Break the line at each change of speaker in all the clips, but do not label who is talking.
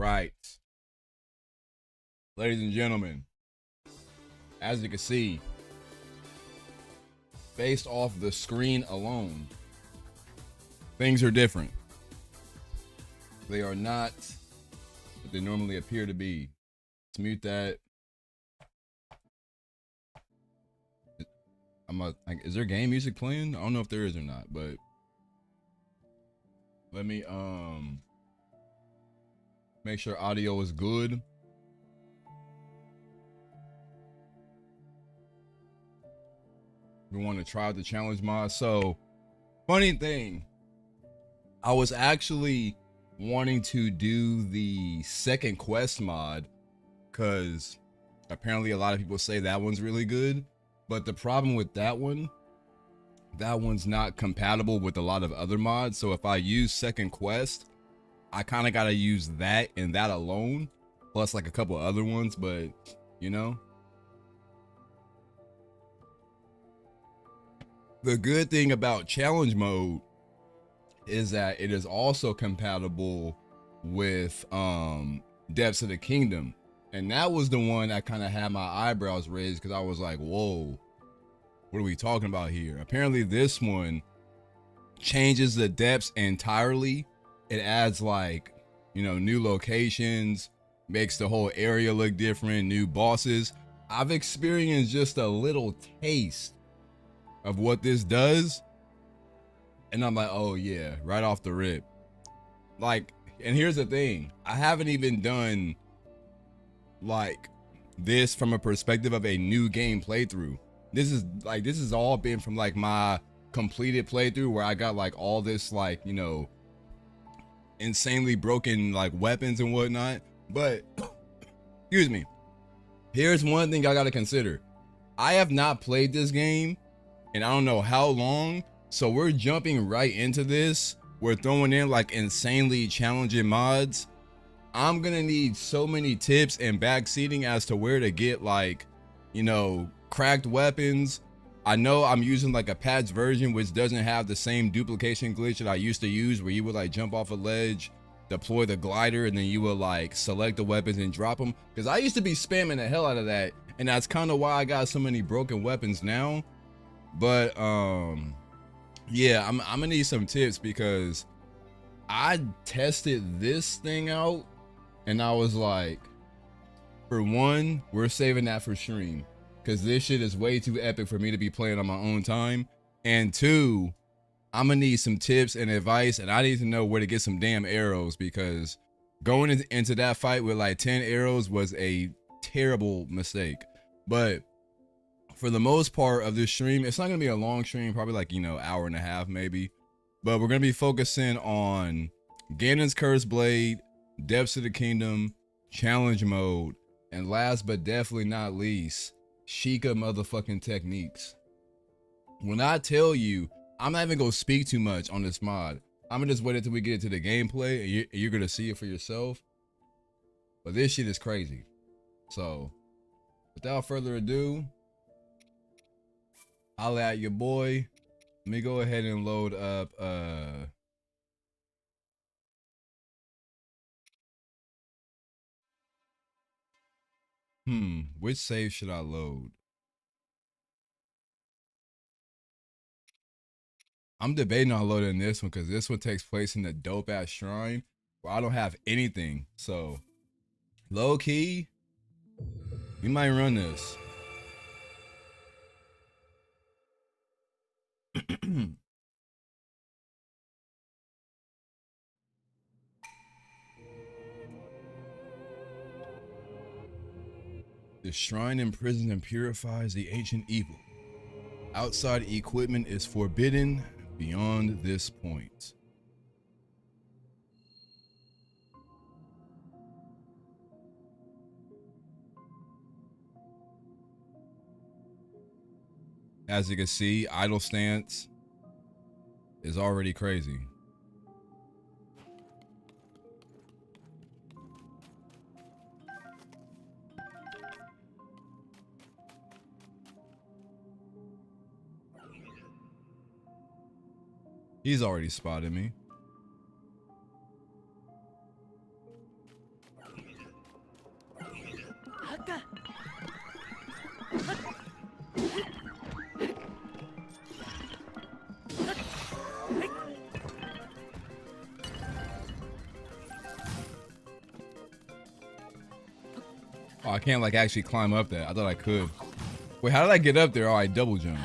right, ladies and gentlemen, as you can see, based off the screen alone, things are different. They are not what they normally appear to be. Let's mute that. Is there game music playing? I don't know if there is or not, but let me make sure audio is good. We want to try out the challenge mod. So, funny thing, I was actually wanting to do the second quest mod because apparently a lot of people say that one's really good. But the problem with that one's not compatible with a lot of other mods. So if I use second quest, I kind of got to use that and that alone, plus like a couple other ones. But you know, the good thing about challenge mode is that it is also compatible with Depths of the Kingdom. And that was the one that kind of had my eyebrows raised because I was like, whoa, what are we talking about here? Apparently this one changes the depths entirely. It adds like, you know, new locations, makes the whole area look different, new bosses. I've experienced just a little taste of what this does. And I'm like, oh yeah, right off the rip. Like, and here's the thing. I haven't even done like this from a perspective of a new game playthrough. This has all been from like my completed playthrough where I got like all this like, you know, insanely broken like weapons and whatnot. But excuse me, here's one thing I gotta consider. I have not played this game and I don't know how long, so we're jumping right into this. We're throwing in like insanely challenging mods. I'm gonna need so many tips and backseating as to where to get like, you know, cracked weapons. I know I'm using like a patched version which doesn't have the same duplication glitch that I used to use where you would like jump off a ledge, deploy the glider, and then you would like select the weapons and drop them. Because I used to be spamming the hell out of that, and that's kind of why I got so many broken weapons now. But yeah, I'm gonna need some tips because I tested this thing out and I was like, for one, we're saving that for stream because this shit is way too epic for me to be playing on my own time. And two, I'm gonna need some tips and advice, and I need to know where to get some damn arrows because going into that fight with like 10 arrows was a terrible mistake. But for the most part of this stream, it's not gonna be a long stream, probably like, you know, hour and a half maybe. But we're gonna be focusing on Ganon's Cursed Blade, Depths of the Kingdom, challenge mode, and last but definitely not least, Sheikah motherfucking Techniques. When I tell you, I'm not even gonna speak too much on this mod. I'm gonna just wait until we get into the gameplay and you're gonna see it for yourself. But this shit is crazy. So, without further ado, I'll at your boy. Let me go ahead and load up which save should I load? I'm debating on loading this one because this one takes place in the dope ass shrine where I don't have anything. So low key, we might run this. The shrine imprisons and purifies the ancient evil. Outside equipment is forbidden beyond this point. As you can see, idle stance is already crazy. He's already spotted me. I can't like actually climb up that. I thought I could. Wait, how did I get up there? Oh, I double jump.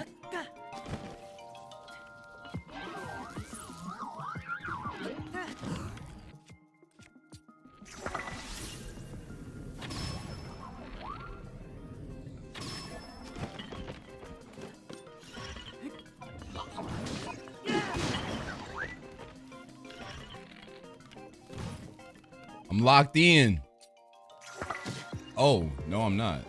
I'm locked in. Oh, no, I'm not.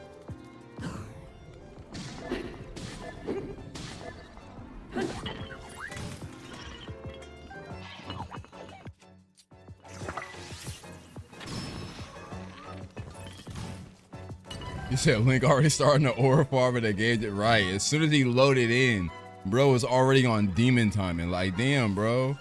You said Link already starting the aura farm and they gave it right. As soon as he loaded in, bro was already on demon timing. Like, damn, bro.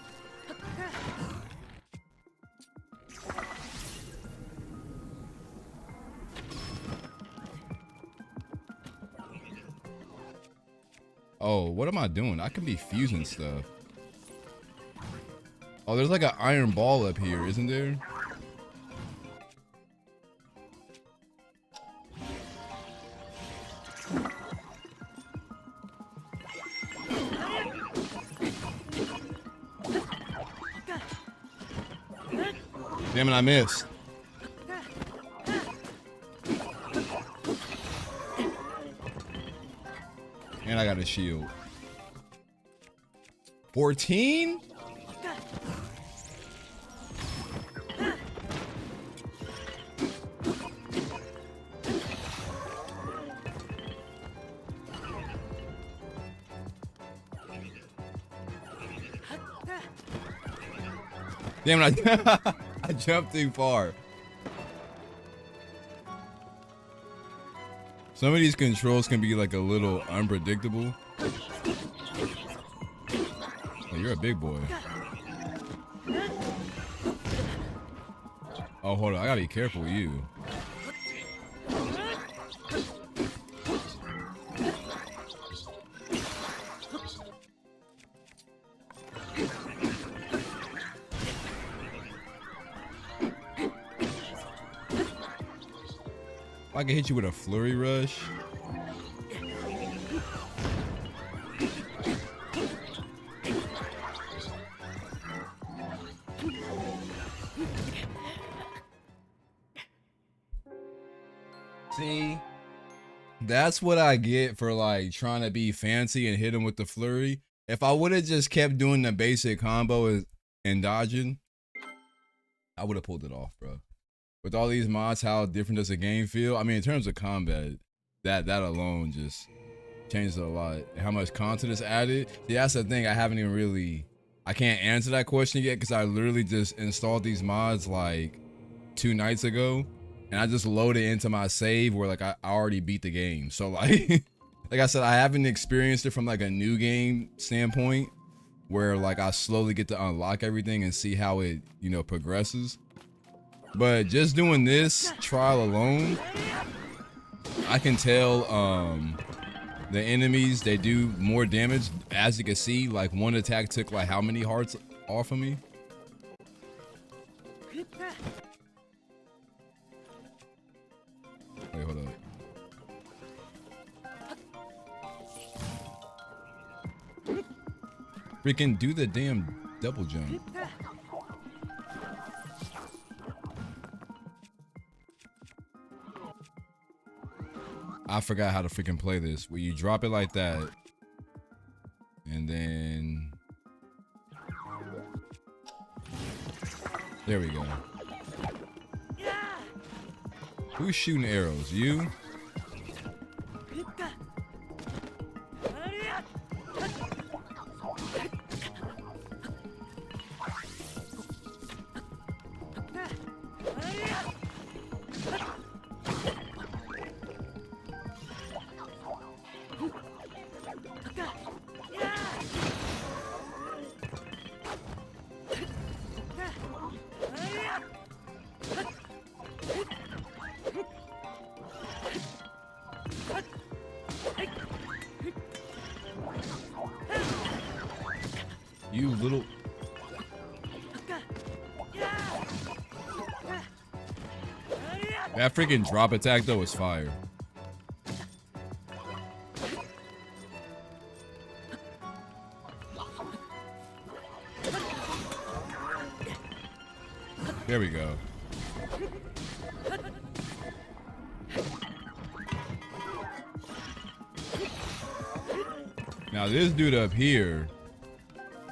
Oh, what am I doing? I can be fusing stuff. Oh, there's like an iron ball up here, isn't there? Damn it, I missed. And I got a shield. 14? Damn it, I jumped too far. Some of these controls can be like a little unpredictable. Oh, you're a big boy. Oh, hold on. I gotta be careful with you. I can hit you with a flurry rush. See, that's what I get for like trying to be fancy and hit him with the flurry. If I would have just kept doing the basic combo and dodging, I would have pulled it off, bro. With all these mods, how different does the game feel? I mean, in terms of combat, that alone just changes a lot. How much content is added? See, that's the thing. I can't answer that question yet because I literally just installed these mods like 2 nights ago, and I just loaded into my save where like I already beat the game. So like, like I said, I haven't experienced it from like a new game standpoint where like I slowly get to unlock everything and see how it, you know, progresses. But just doing this trial alone, I can tell the enemies, they do more damage. As you can see, like one attack took like how many hearts off of me? Wait, hold up. Freaking do the damn double jump. I forgot how to freaking play this. Where you drop it like that, and then there we go. Who's shooting arrows? You? You little... That freaking drop attack though is fire. There we go. Now this dude up here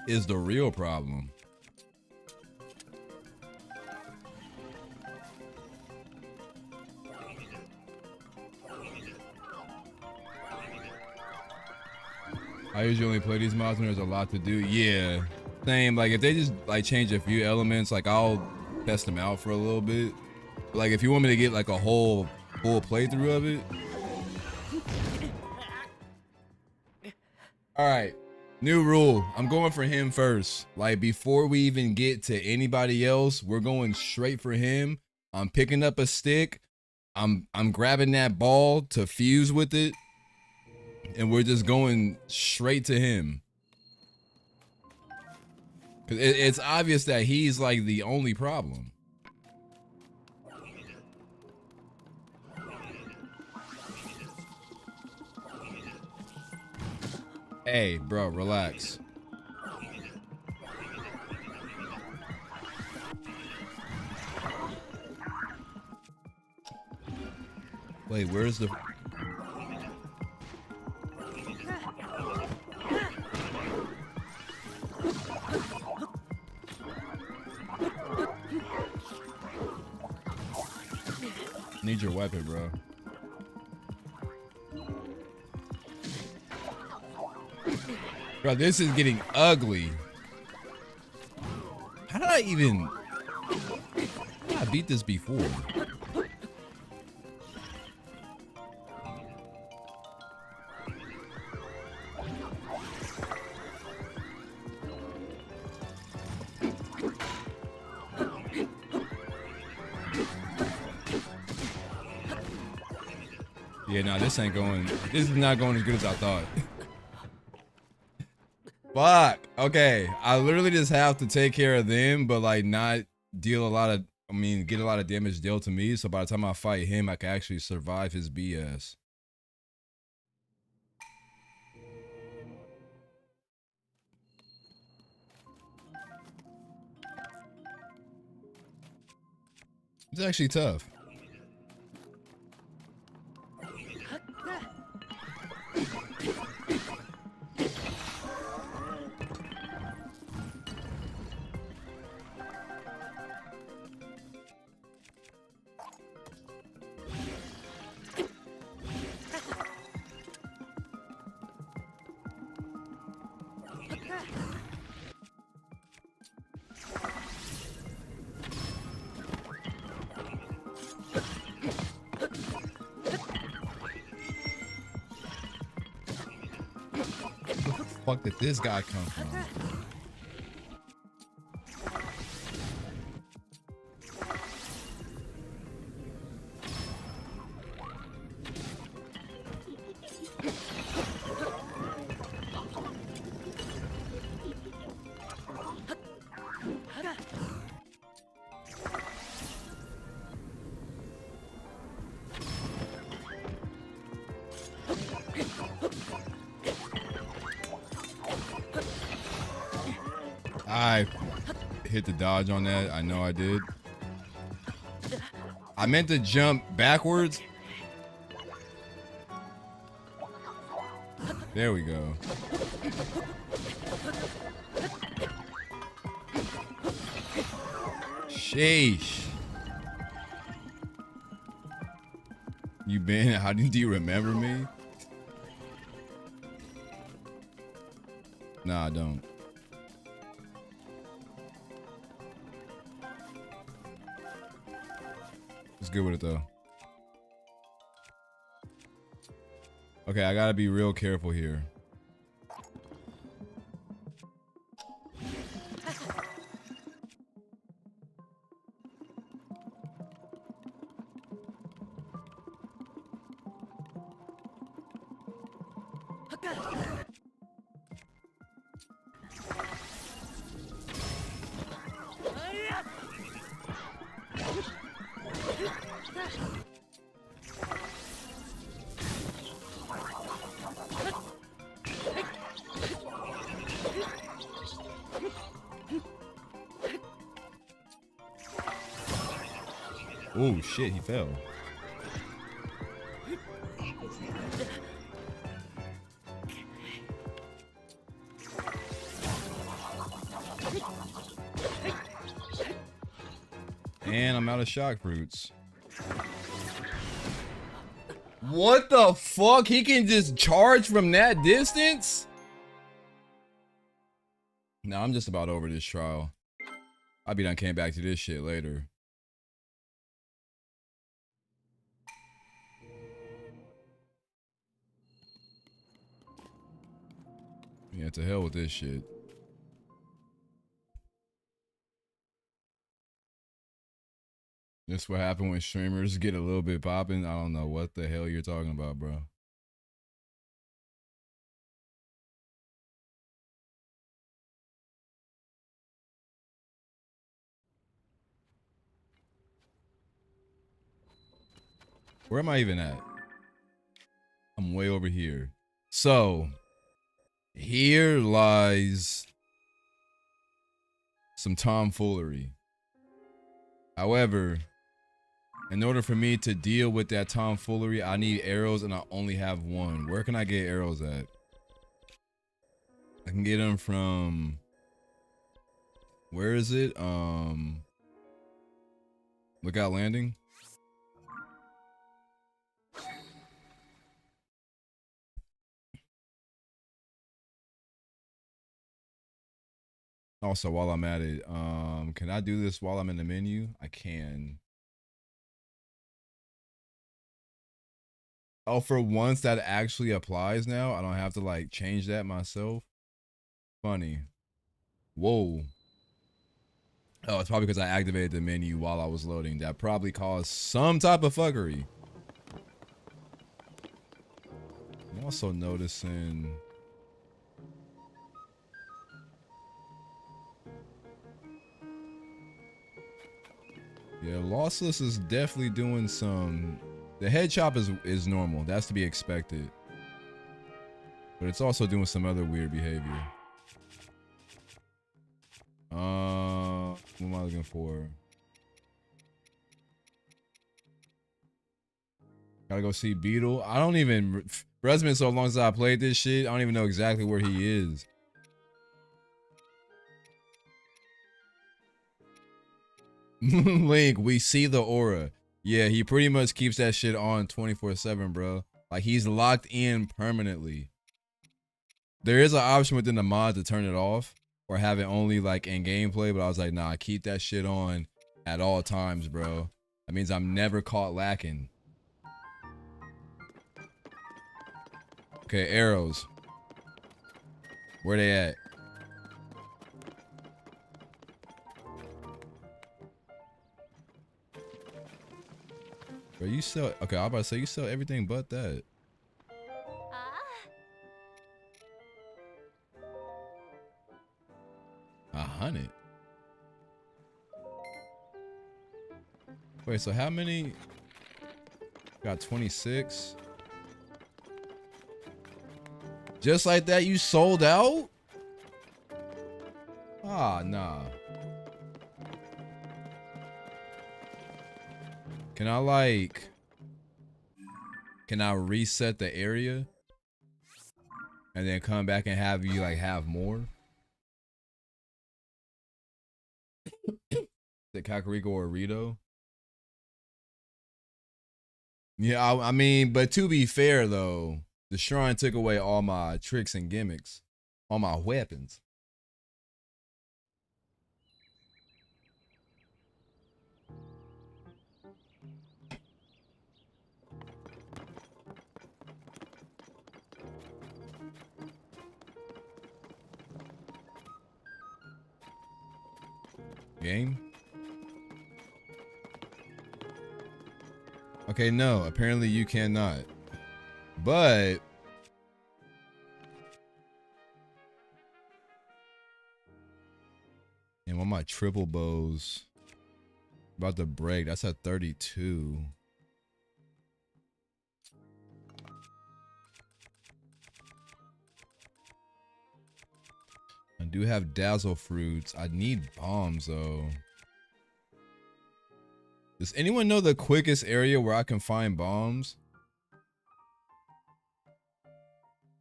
is the real problem. I usually only play these mods when there's a lot to do. Yeah, same. Like if they just like change a few elements, like I'll test them out for a little bit. But, like if you want me to get like a whole full playthrough of it. All right, new rule. I'm going for him first. Like before we even get to anybody else, we're going straight for him. I'm picking up a stick. I'm grabbing that ball to fuse with it. And we're just going straight to him. Cause it's obvious that he's like the only problem. Hey, bro, relax. Wait, where's the... Need your weapon, bro. Bro, this is getting ugly. How did I even... How did I beat this before? Yeah, nah, this ain't going. This is not going as good as I thought. Fuck. Okay, I literally just have to take care of them, but like not deal a lot of. I mean, get a lot of damage dealt to me. So by the time I fight him, I can actually survive his BS. It's actually tough. Fuck did this guy come from? I hit the dodge on that. I know I did. I meant to jump backwards. There we go. Sheesh. You been? How do you remember me? Nah, I don't. It's good with it though. Okay, I gotta be real careful here. Oh shit, he fell. And I'm out of shock fruits. What the fuck? He can just charge from that distance? No, I'm just about over this trial. I'll be done came back to this shit later. Yeah, to hell with this shit. This what happened when streamers get a little bit popping. I don't know what the hell you're talking about, bro. Where am I even at? I'm way over here. So, here lies some tomfoolery. However, in order for me to deal with that tomfoolery, I need arrows and I only have one. Where can I get arrows at? I can get them from... Where is it? Lookout Landing? Also, while I'm at it, can I do this while I'm in the menu? I can. Oh, for once that actually applies now. I don't have to like change that myself. Funny. Whoa. Oh, it's probably because I activated the menu while I was loading. That probably caused some type of fuckery. I'm also noticing... Yeah, Lossless is definitely doing some... The head chop is normal. That's to be expected. But it's also doing some other weird behavior. What am I looking for? Gotta go see Beetle. I don't even... It's been so long since I played this shit. I don't even know exactly where he is. Link, we see the aura. Yeah, he pretty much keeps that shit on 24/7, bro. Like, he's locked in permanently. There is an option within the mod to turn it off or have it only like in gameplay, but I was like, nah, keep that shit on at all times, bro. That means I'm never caught lacking. Okay, arrows. Where they at? Bro, you sell... Okay, I was about to say, you sell everything but that. 100? Wait, so how many? Got 26. Just like that, you sold out? Ah, nah. Can I like... Can I reset the area? And then come back and have you like have more? The Kakariko or Rito? Yeah, I mean, but to be fair though, the shrine took away all my tricks and gimmicks, all my weapons. Game? Okay, no, apparently you cannot. But and one of my triple bows about to break. That's at 32. I do have dazzle fruits. I need bombs though. Does anyone know the quickest area where I can find bombs?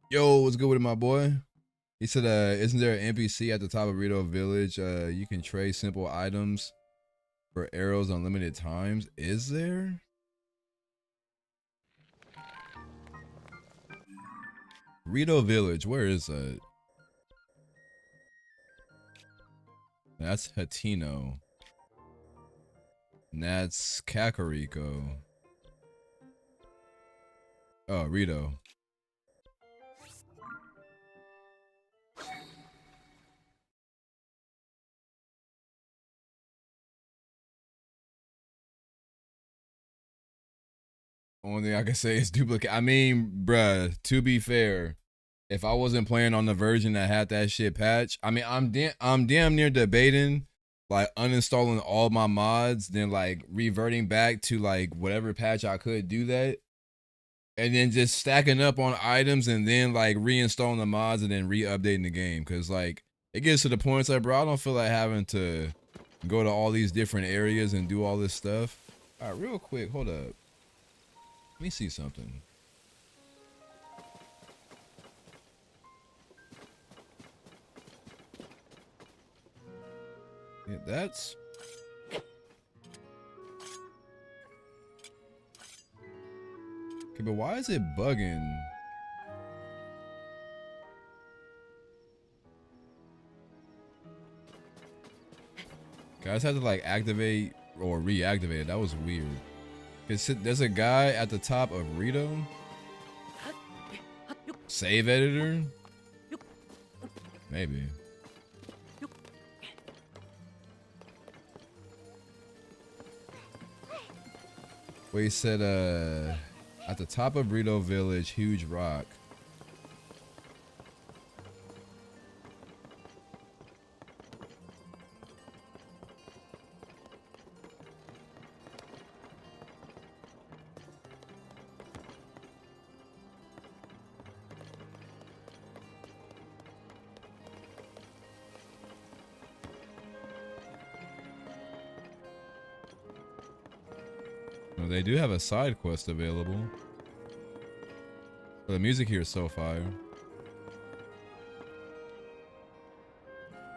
Yo, what's good with it, my boy? He said, isn't there an NPC at the top of Rito Village? You can trade simple items for arrows on limited times. Is there? Rito Village, where is that? That's Hatino. And that's Kakariko. Oh, Rito. Only thing I can say is duplicate. I mean, bruh, to be fair, if I wasn't playing on the version that had that shit patch, I mean, I'm damn near debating like uninstalling all my mods, then like reverting back to like whatever patch I could do that, and then just stacking up on items and then like reinstalling the mods and then re-updating the game. Cause like it gets to the point it's like, bro, I don't feel like having to go to all these different areas and do all this stuff. All right, real quick, hold up. Let me see something. Yeah, that's... Okay, but why is it bugging? Okay, I just had to like activate or reactivate it. That was weird. There's a guy at the top of Rito. Save editor? Maybe. Where he said, at the top of Rito Village, huge rock. Well, they do have a side quest available. But the music here is so fire.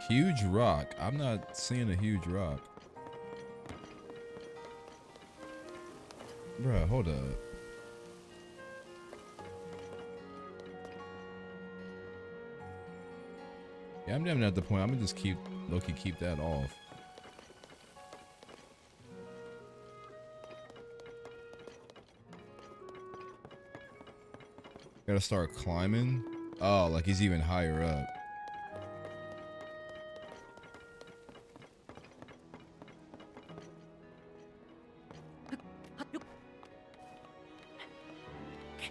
Huge rock. I'm not seeing a huge rock. Bruh, hold up. Yeah, I'm never at the point. I'm gonna just keep low-key keep that off. Gotta start climbing. Oh, like he's even higher up.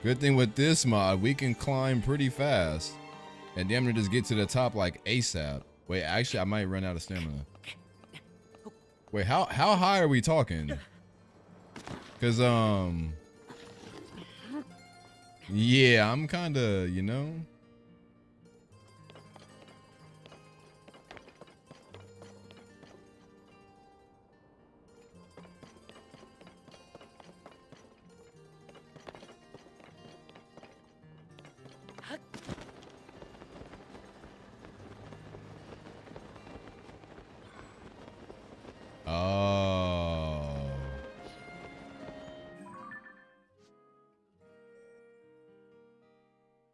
Good thing with this mod, we can climb pretty fast. And damn near just get to the top like ASAP. Wait, actually, I might run out of stamina. Wait, how high are we talking? Cause yeah, I'm kinda, you know. Oh.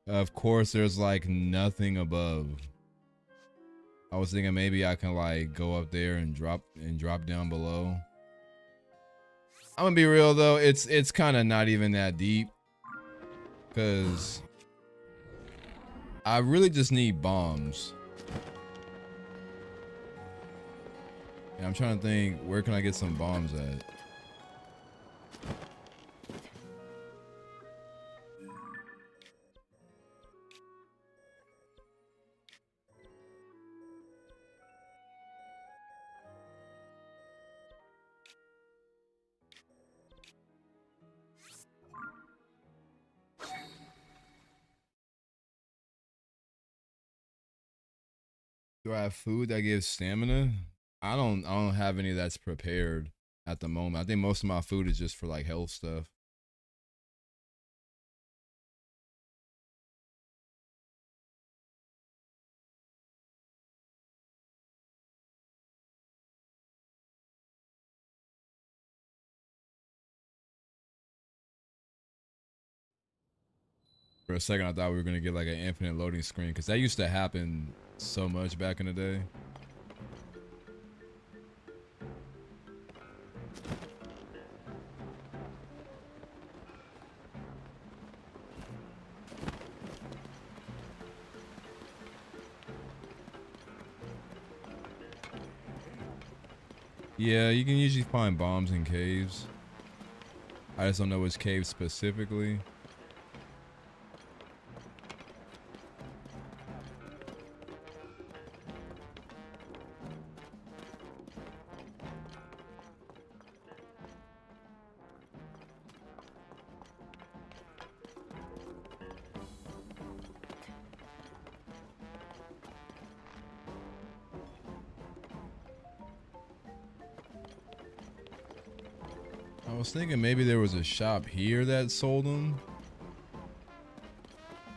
Of course, there's like nothing above. I was thinking maybe I can like go up there and drop down below. I'm gonna be real though, it's kind of not even that deep, cause I really just need bombs. And I'm trying to think, where can I get some bombs at? Do I have food that gives stamina? I don't have any that's prepared. at the moment. I think most of my food is just for like health stuff. For a second, I thought we were gonna get like an infinite loading screen because that used to happen so much back in the day. Yeah, you can usually find bombs in caves. I just don't know which cave specifically. I was thinking maybe there was a shop here that sold them.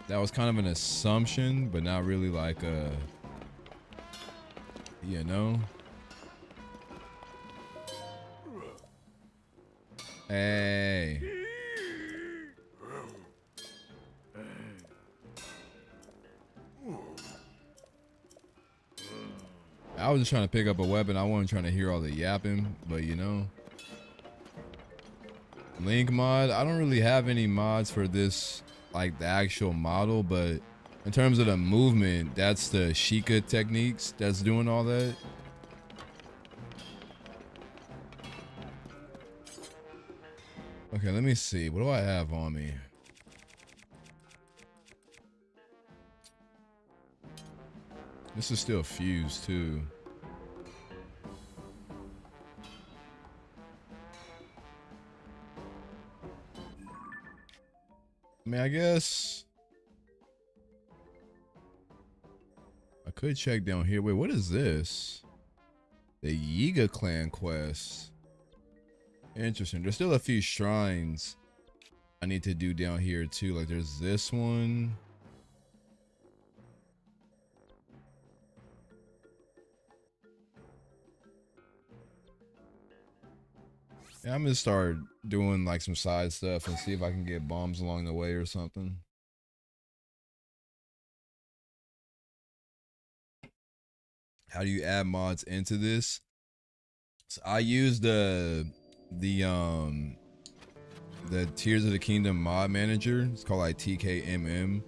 That was kind of an assumption, but not really like a, you know. Hey. I was just trying to pick up a weapon. I wasn't trying to hear all the yapping, but you know. Link mod, I don't really have any mods for this, like the actual model, but in terms of the movement, that's the Sheikah Techniques that's doing all that. Okay, let me see. What do I have on me? This is still fused too. I mean, I guess I could check down here. Wait, what is this? The Yiga clan quest. Interesting. There's still a few shrines I need to do down here too. Like there's this one. Yeah, I'm gonna start doing like some side stuff and see if I can get bombs along the way or something. How do you add mods into this? So I use the Tears of the Kingdom mod manager. It's called like TKMM.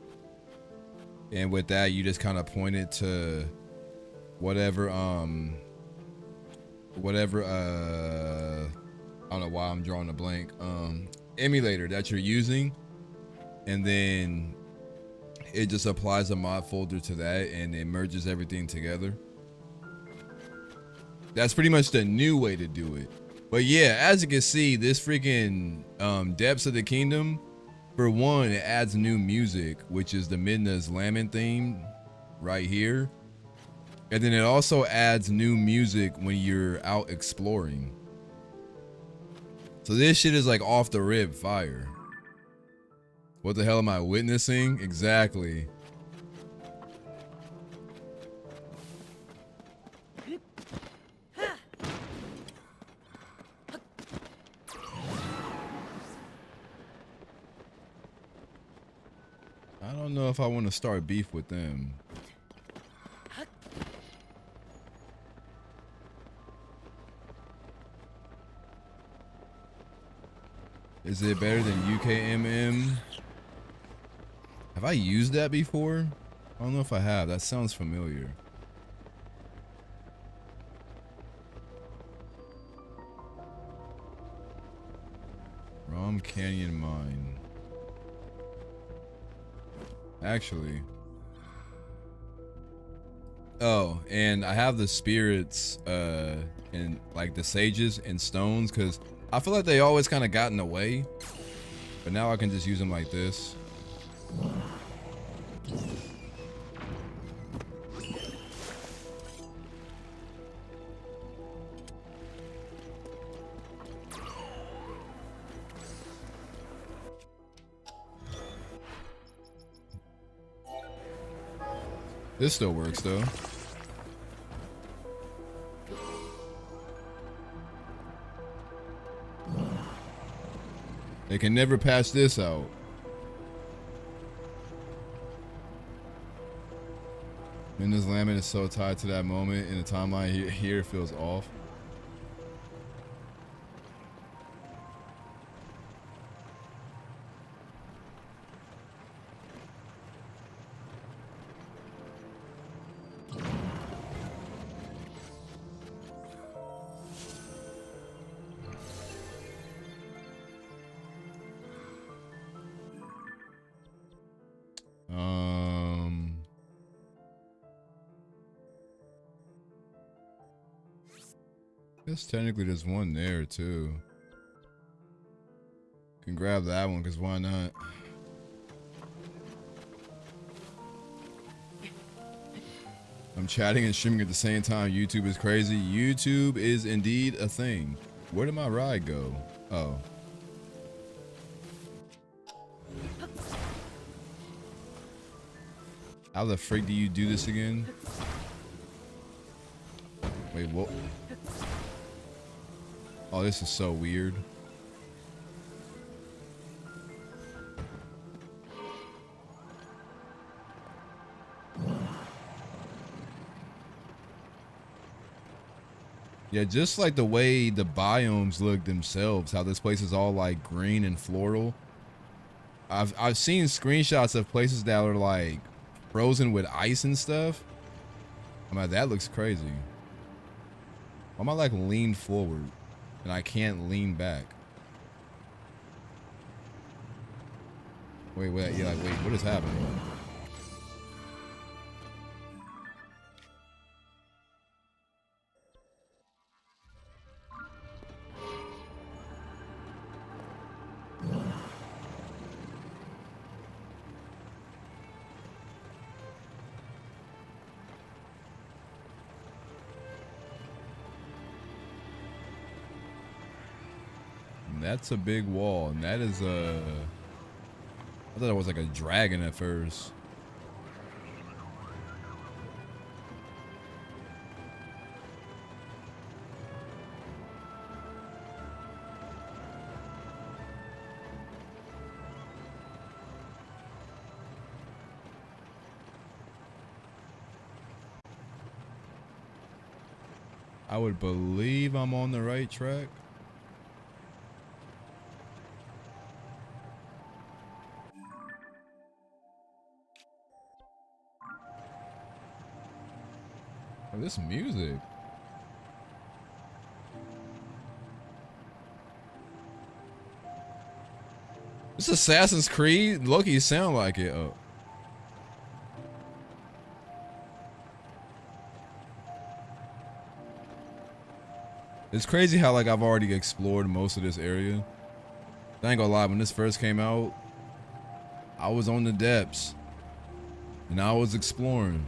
And with that, you just kind of point it to whatever I don't know why I'm drawing a blank. Emulator that you're using, and then it just applies a mod folder to that and it merges everything together. That's pretty much the new way to do it. But yeah, as you can see, this freaking Depths of the Kingdom, for one, it adds new music, which is the Midna's Lament theme right here. And then it also adds new music when you're out exploring. So this shit is like off the rip fire. What the hell am I witnessing? Exactly. I don't know if I want to start beef with them. Is it better than UKMM? Have I used that before? I don't know if I have. That sounds familiar. Rom Canyon Mine. Actually. Oh, and I have the spirits and like the sages and stones because I feel like they always kind of got in the way, but now I can just use them like this. This still works though. They can never patch this out. Minda's Lament is so tied to that moment in the timeline here it feels off. I guess technically there's one there too. Can grab that one because why not? I'm chatting and streaming at the same time. YouTube is crazy. YouTube is indeed a thing. Where did my ride go? Oh. How the freak do you do this again? Wait, what? Oh, this is so weird. Yeah, just like the way the biomes look themselves, how this place is all like green and floral. I've seen screenshots of places that are like frozen with ice and stuff. I'm like, that looks crazy. Why am I like lean forward and I can't lean back? Wait, yeah, like, wait, what is happening? That's a big wall, and that is a... I thought it was like a dragon at first. I would believe I'm on the right track. Oh, this music. This Assassin's Creed? Loki sound like it. Oh. It's crazy how like I've already explored most of this area. I ain't gonna lie, when this first came out, I was on the depths and I was exploring.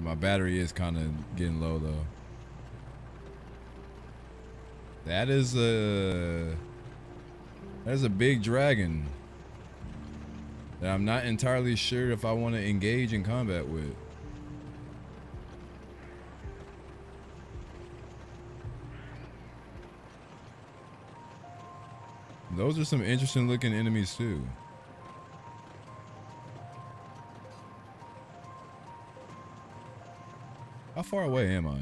My battery is kind of getting low though. That is a big dragon that I'm not entirely sure if I want to engage in combat with. Those are some interesting looking enemies too. How far away am I?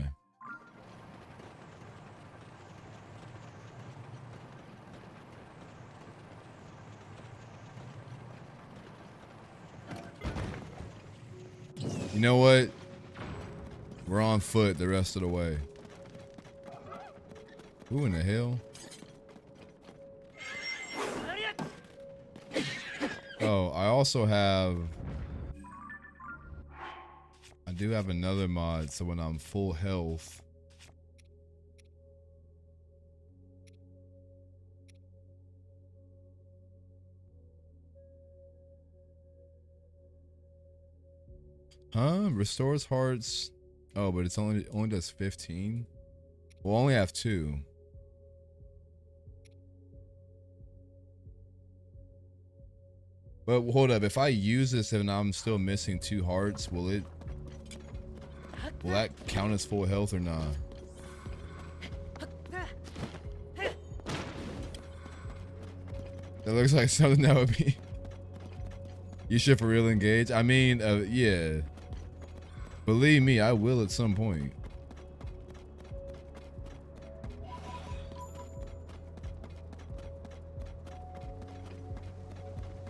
You know what? We're on foot the rest of the way. Who in the hell? Oh, I also have... I do have another mod, so when I'm full health... Huh? Restores hearts... Oh, but it's only does 15? We'll only have 2. But hold up, if I use this and I'm still missing 2 hearts, will that count as full health or not? That looks like something that would be. You should for real engage. I mean, yeah. Believe me, I will at some point.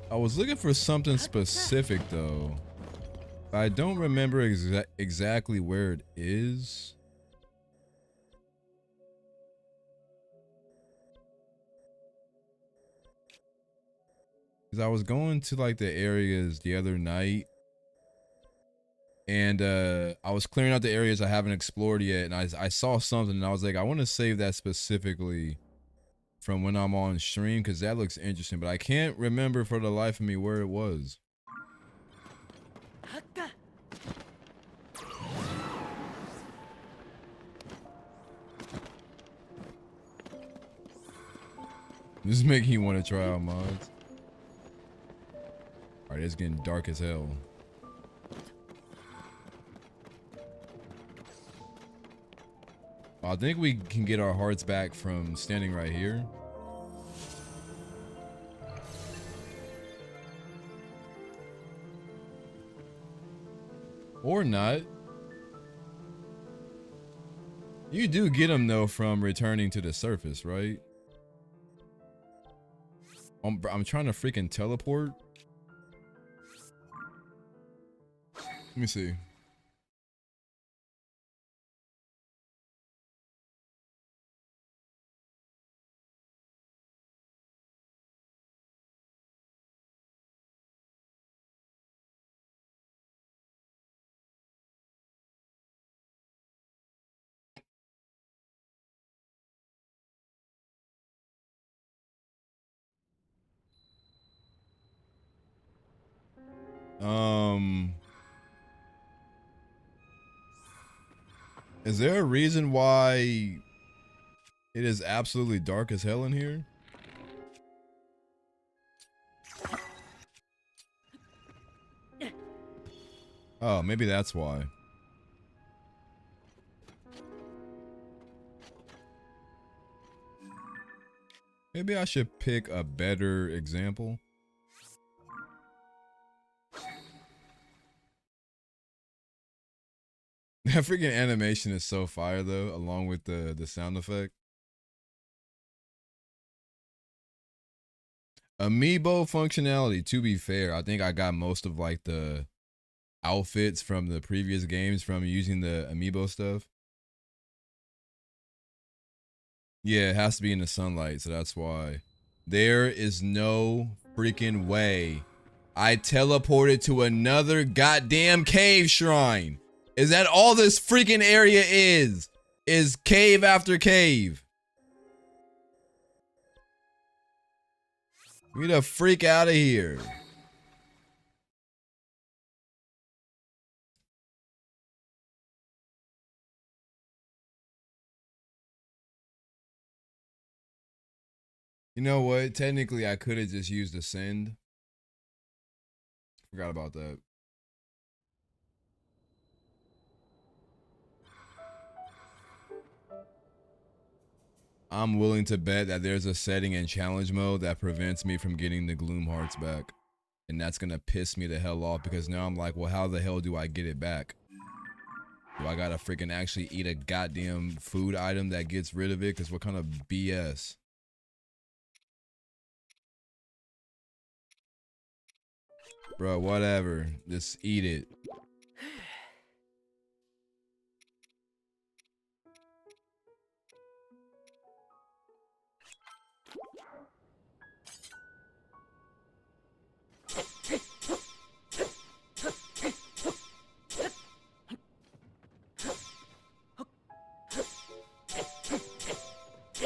I was looking for something specific though. I don't remember exactly where it is. Cause I was going to like the areas the other night, and I was clearing out the areas I haven't explored yet, and I saw something, and I was like, I want to save that specifically from when I'm on stream, because that looks interesting, but I can't remember for the life of me where it was. This is making you want to try out mods. Alright, it's getting dark as hell. I think we can get our hearts back from standing right here. Or not. You do get them though from returning to the surface, right? I'm trying to freaking teleport. Let me see. Is there a reason why it is absolutely dark as hell in here? Oh, maybe that's why. Maybe I should pick a better example. That freaking animation is so fire though, along with the sound effect. Amiibo functionality, to be fair, I think I got most of like the outfits from the previous games from using the Amiibo stuff. Yeah, it has to be in the sunlight, so that's why. There is no freaking way I teleported to another goddamn cave shrine. Is that all this freaking area is? Is cave after cave. Get the freak out of here. You know what? Technically, I could have just used Ascend. Forgot about that. I'm willing to bet that there's a setting in challenge mode that prevents me from getting the Gloom Hearts back. And that's gonna piss me the hell off because now I'm like, well, how the hell do I get it back? Do I gotta freaking actually eat a goddamn food item that gets rid of it? Because what kind of BS? Bro, whatever. Just eat it.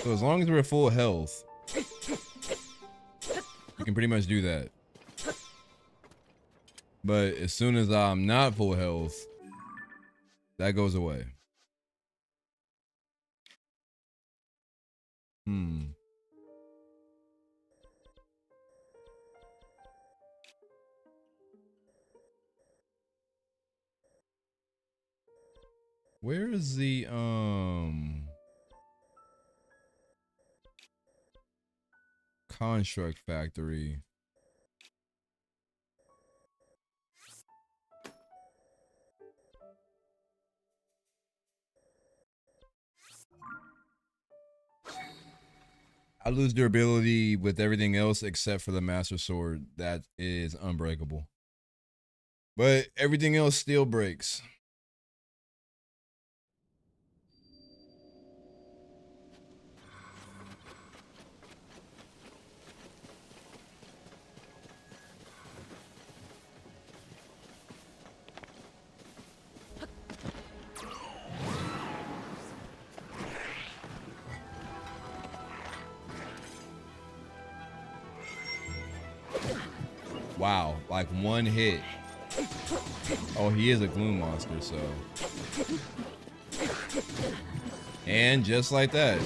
So as long as we're full health, you can pretty much do that. But as soon as I'm not full health, that goes away. Where is the construct factory? I lose durability with everything else except for the Master Sword. That is unbreakable. But everything else still breaks. Wow, like one hit. Oh, he is a gloom monster, so. And just like that.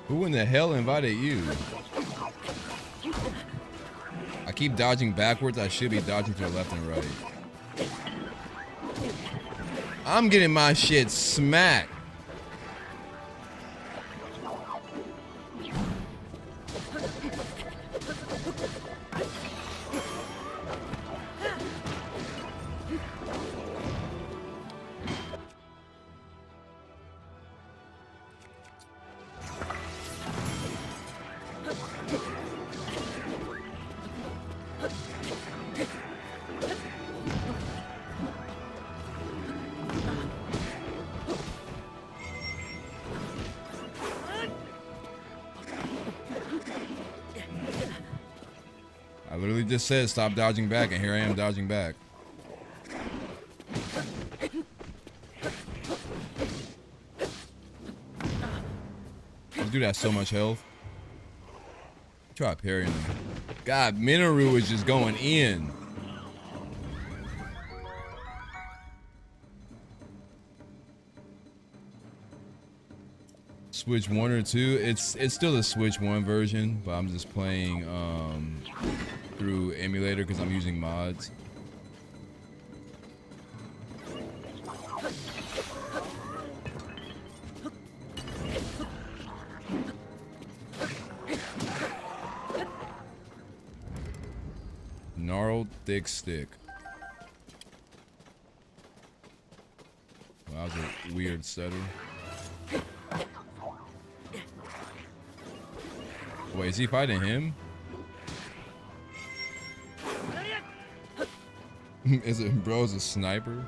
Who in the hell invited you? I keep dodging backwards. I should be dodging to the left and right. I'm getting my shit smacked. I literally just said stop dodging back, and here I am dodging back. This dude has so much health. Try parrying him. God, Minoru is just going in. Switch 1 or 2. It's still the Switch 1 version, but I'm just playing through emulator because I'm using mods. Gnarled thick stick. Wow, that was a weird stutter. Wait, is he fighting him? Is it bro's a sniper?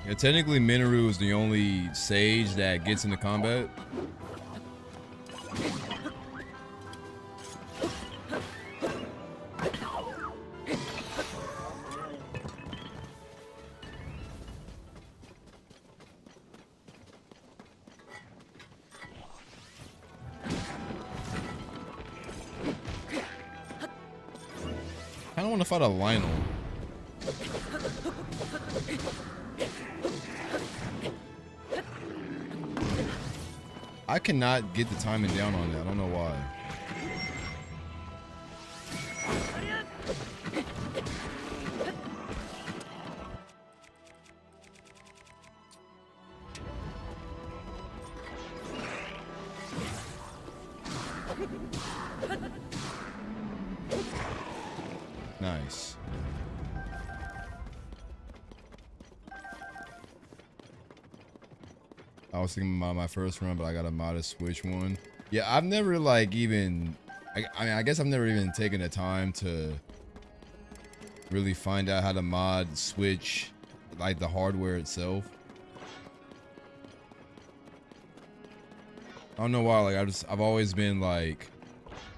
Yeah, technically Minoru is the only sage that gets into combat. I don't want to fight a Lionel. I cannot get the timing down on that. I don't know why. Nice. I was thinking about my first run, but I got a modest Switch one. Yeah, I've never like even, I mean, I guess I've never even taken the time to really find out how to mod Switch, like the hardware itself. I don't know why, like I've always been like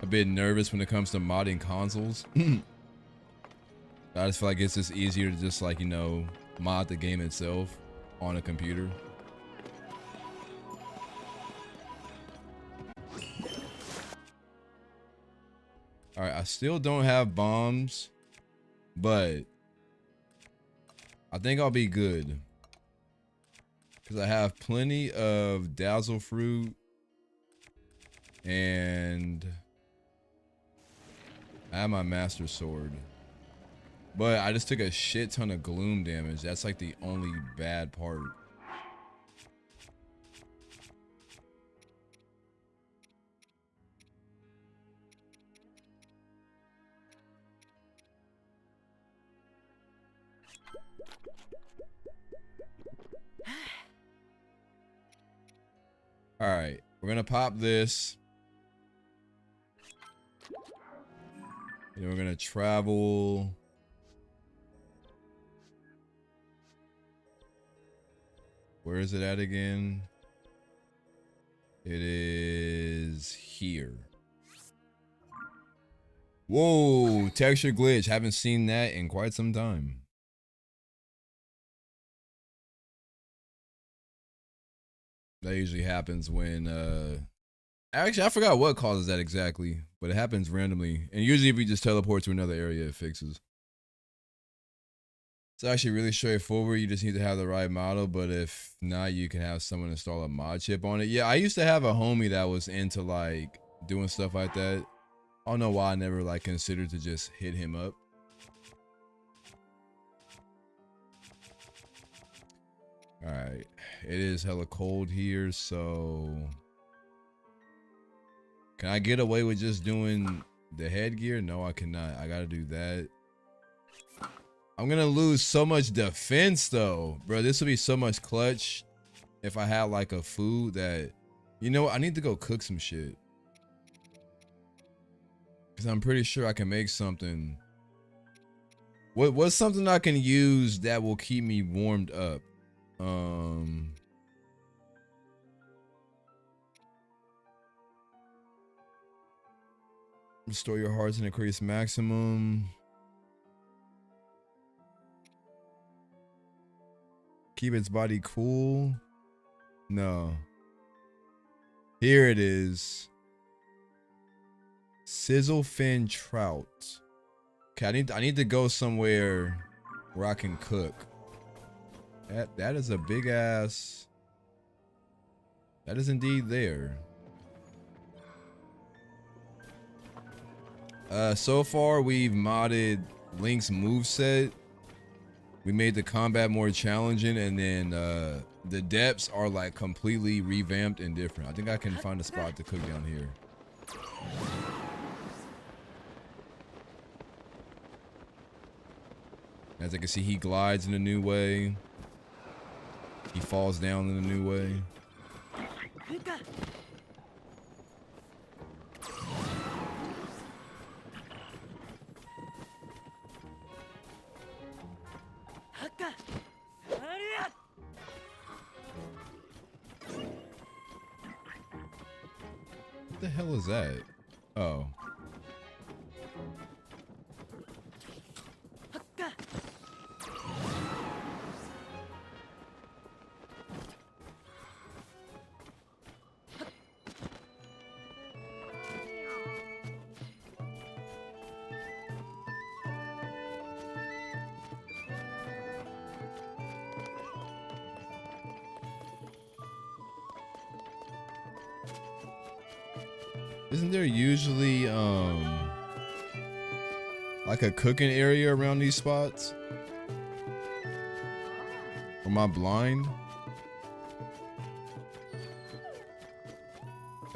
a bit nervous when it comes to modding consoles. I just feel like it's just easier to just like, you know, mod the game itself on a computer. All right, I still don't have bombs, but I think I'll be good because I have plenty of dazzle fruit and I have my master sword. But I just took a shit ton of gloom damage. That's like the only bad part. All right, we're gonna pop this. And we're gonna travel. Where is it at again? It is here. Whoa, texture glitch. Haven't seen that in quite some time. That usually happens when actually I forgot what causes that exactly, but it happens randomly. And usually if you just teleport to another area, it fixes. It's actually really straightforward. You just need to have the right model, but if not, you can have someone install a mod chip on it. Yeah, I used to have a homie that was into like doing stuff like that. I don't know why I never like considered to just hit him up. All right, it is hella cold here, so can I get away with just doing the headgear? No, I cannot. I gotta do that. I'm gonna lose so much defense though, bro. This would be so much clutch if I had like a food that, you know what? I need to go cook some shit. Cause I'm pretty sure I can make something. What's something I can use that will keep me warmed up? Restore your hearts and increase maximum. Keep its body cool. No. Here it is. Sizzle fin trout. Okay, I need to go somewhere where I can cook. That is a big ass. That is indeed there. So far we've modded Link's moveset. We made the combat more challenging, and then the depths are like completely revamped and different. I think I can find a spot to cook down here. As I can see, he glides in a new way. He falls down in a new way. What the hell is that? Oh. Isn't there usually like a cooking area around these spots? Am I blind?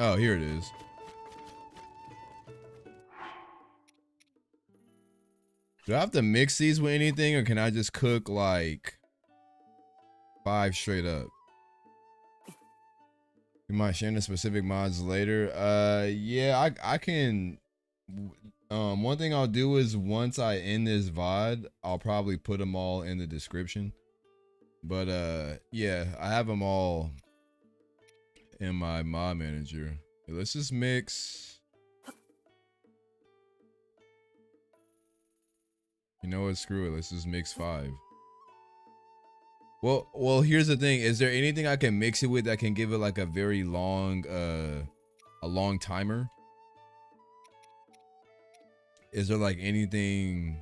Oh, here it is. Do I have to mix these with anything, or can I just cook like 5 straight up? We might share the specific mods later. Yeah, I can. One thing I'll do is once I end this VOD, I'll probably put them all in the description. But yeah, I have them all in my mod manager. Okay, let's just mix. You know what? Screw it. Let's just mix 5. Well, here's the thing. Is there anything I can mix it with that can give it like a very long, a long timer? Is there like anything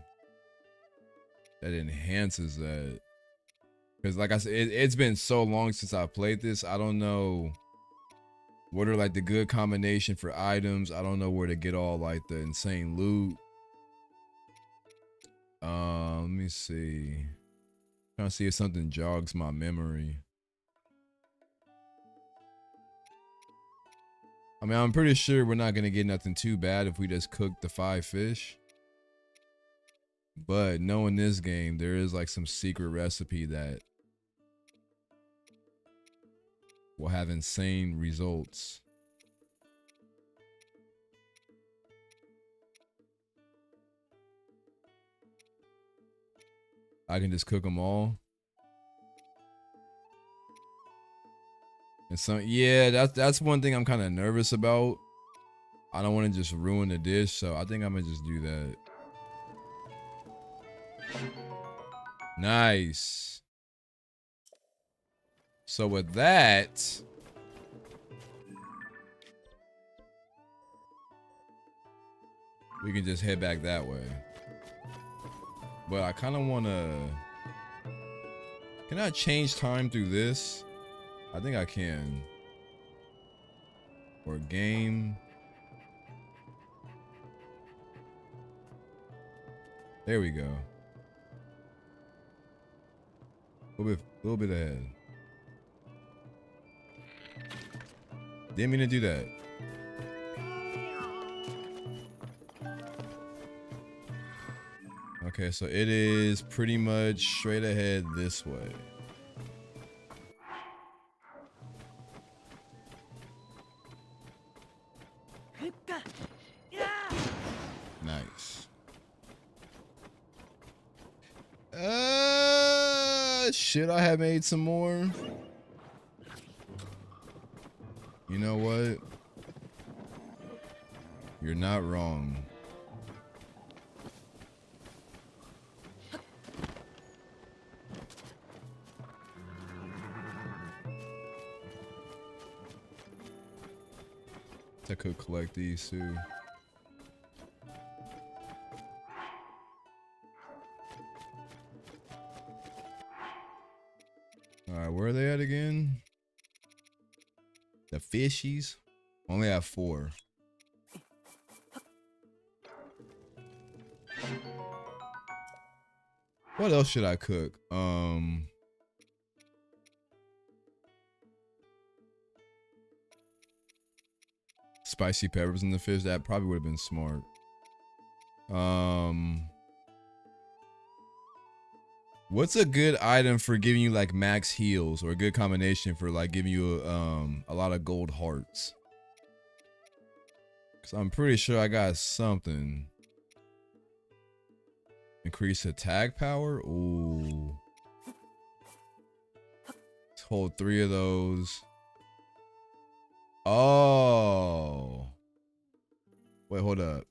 that enhances that? Because like I said, it's been so long since I played this. I don't know what are like the good combination for items. I don't know where to get all like the insane loot. Let me see. Trying to see if something jogs my memory. I mean, I'm pretty sure we're not gonna get nothing too bad if we just cook the 5 fish. But knowing this game, there is like some secret recipe that will have insane results. I can just cook them all. And so, yeah, that's one thing I'm kind of nervous about. I don't want to just ruin the dish, so I think I'm gonna just do that. Nice. So with that, we can just head back that way. But I kind of want to... Can I change time through this? I think I can. Or game. There we go. A little bit ahead. Didn't mean to do that. Okay, so it is pretty much straight ahead this way. Nice. Should I have made some more? You know what? You're not wrong. I could collect these too. Alright, where are they at again? The fishies? Only have 4. What else should I cook? Spicy peppers in the fish. That probably would have been smart. What's a good item for giving you like max heals, or a good combination for like giving you a lot of gold hearts? Cause I'm pretty sure I got something. Increase attack power. Ooh. Let's hold 3 of those. Oh. Wait, hold up.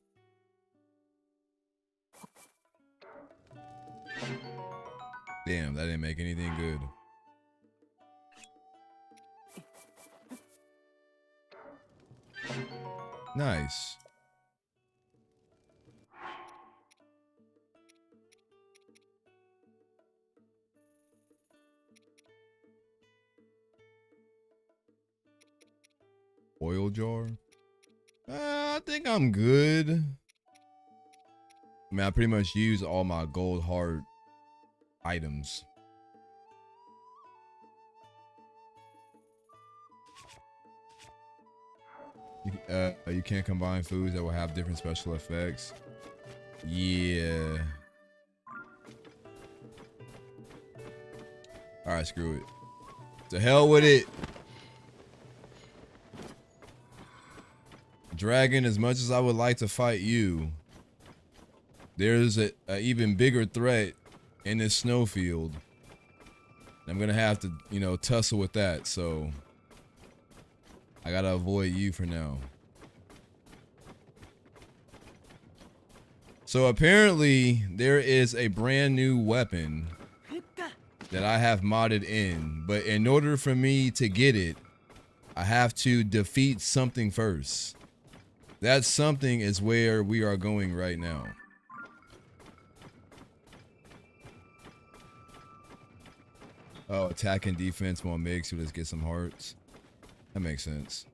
Damn, that didn't make anything good. Nice. Oil jar? I think I'm good. I mean, I pretty much use all my gold heart items. You can't combine foods that will have different special effects. Yeah. Alright, screw it. To hell with it. Dragon, as much as I would like to fight you, there's a even bigger threat in this snowfield. I'm gonna have to, you know, tussle with that, so I gotta avoid you for now. So apparently there is a brand new weapon that I have modded in, but in order for me to get it, I have to defeat something first. That something is where we are going right now. Oh, attack and defense won't make, so let's get some hearts. That makes sense.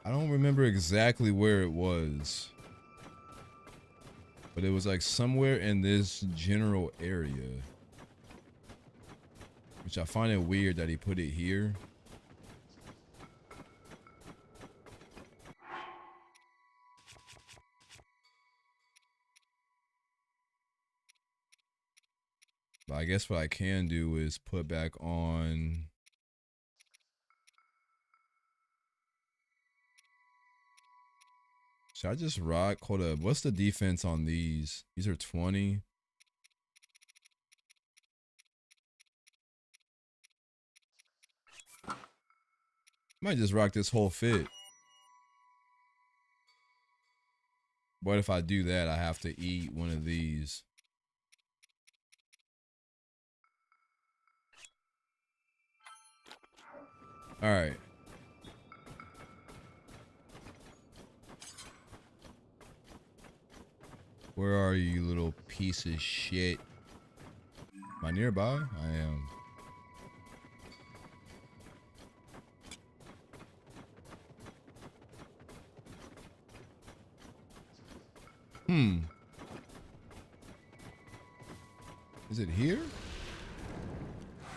I don't remember exactly where it was, but it was like somewhere in this general area, which I find it weird that he put it here. But I guess what I can do is put back on. Should I just rock? Hold up. What's the defense on these? These are 20. Might just rock this whole fit. But if I do that, I have to eat one of these. All right. Where are you, you little piece of shit? Am I nearby? I am. Is it here?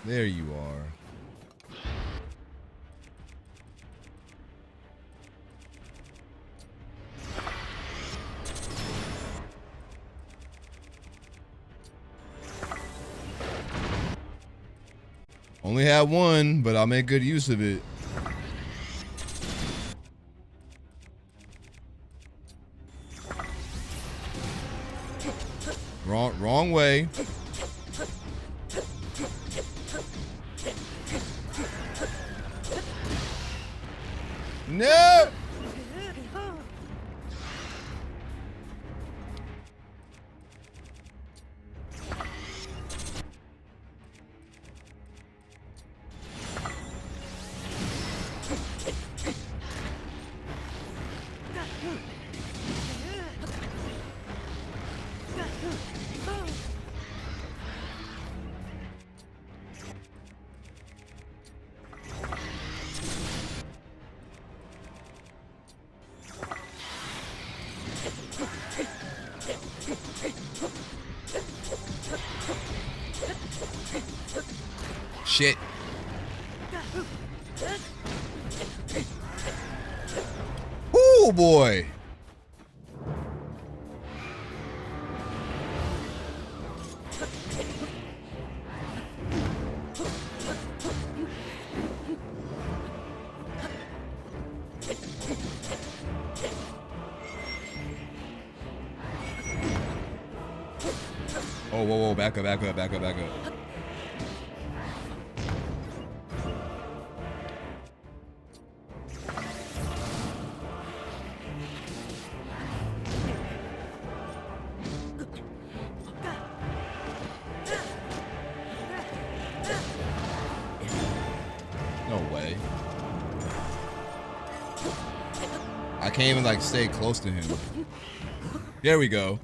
There you are. Only had one, but I'll make good use of it. Wrong way. No! Shit. Oh boy. Oh, whoa, back up. No way. I can't even like stay close to him. There we go.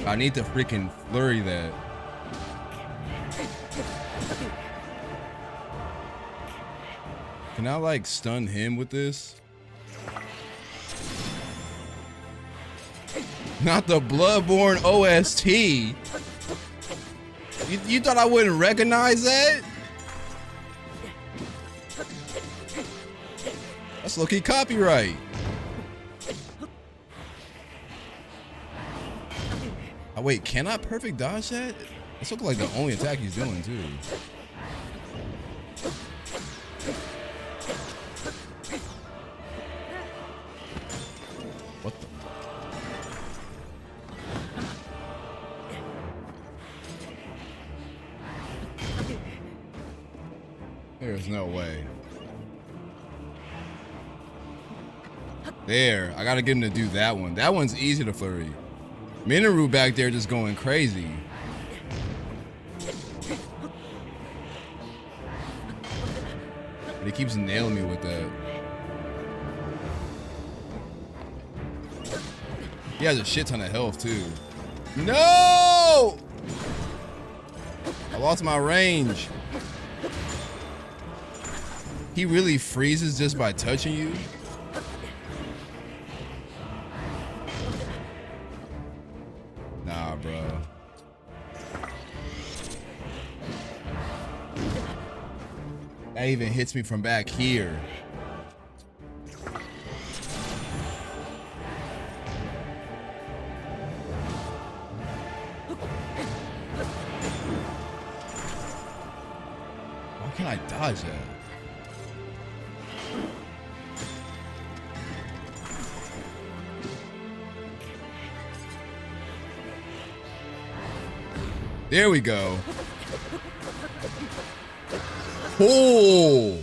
I need to freaking flurry that. Can I like stun him with this? Not the Bloodborne OST. You thought I wouldn't recognize that? That's low-key copyright. Oh, wait, can I perfect dodge that? This looks like the only attack he's doing too. What the? There's no way. There, I gotta get him to do that one. That one's easy to flurry. Minoru back there just going crazy. But he keeps nailing me with that. He has a shit ton of health too. No! I lost my range. He really freezes just by touching you? Nah, bro. That even hits me from back here. Why can't I dodge that? There we go. Oh!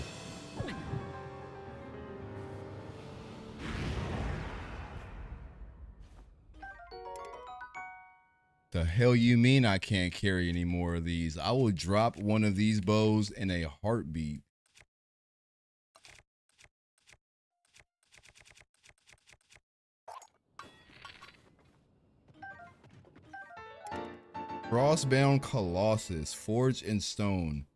The hell you mean I can't carry any more of these? I will drop one of these bows in a heartbeat. Frostbound Colossus, forged in stone,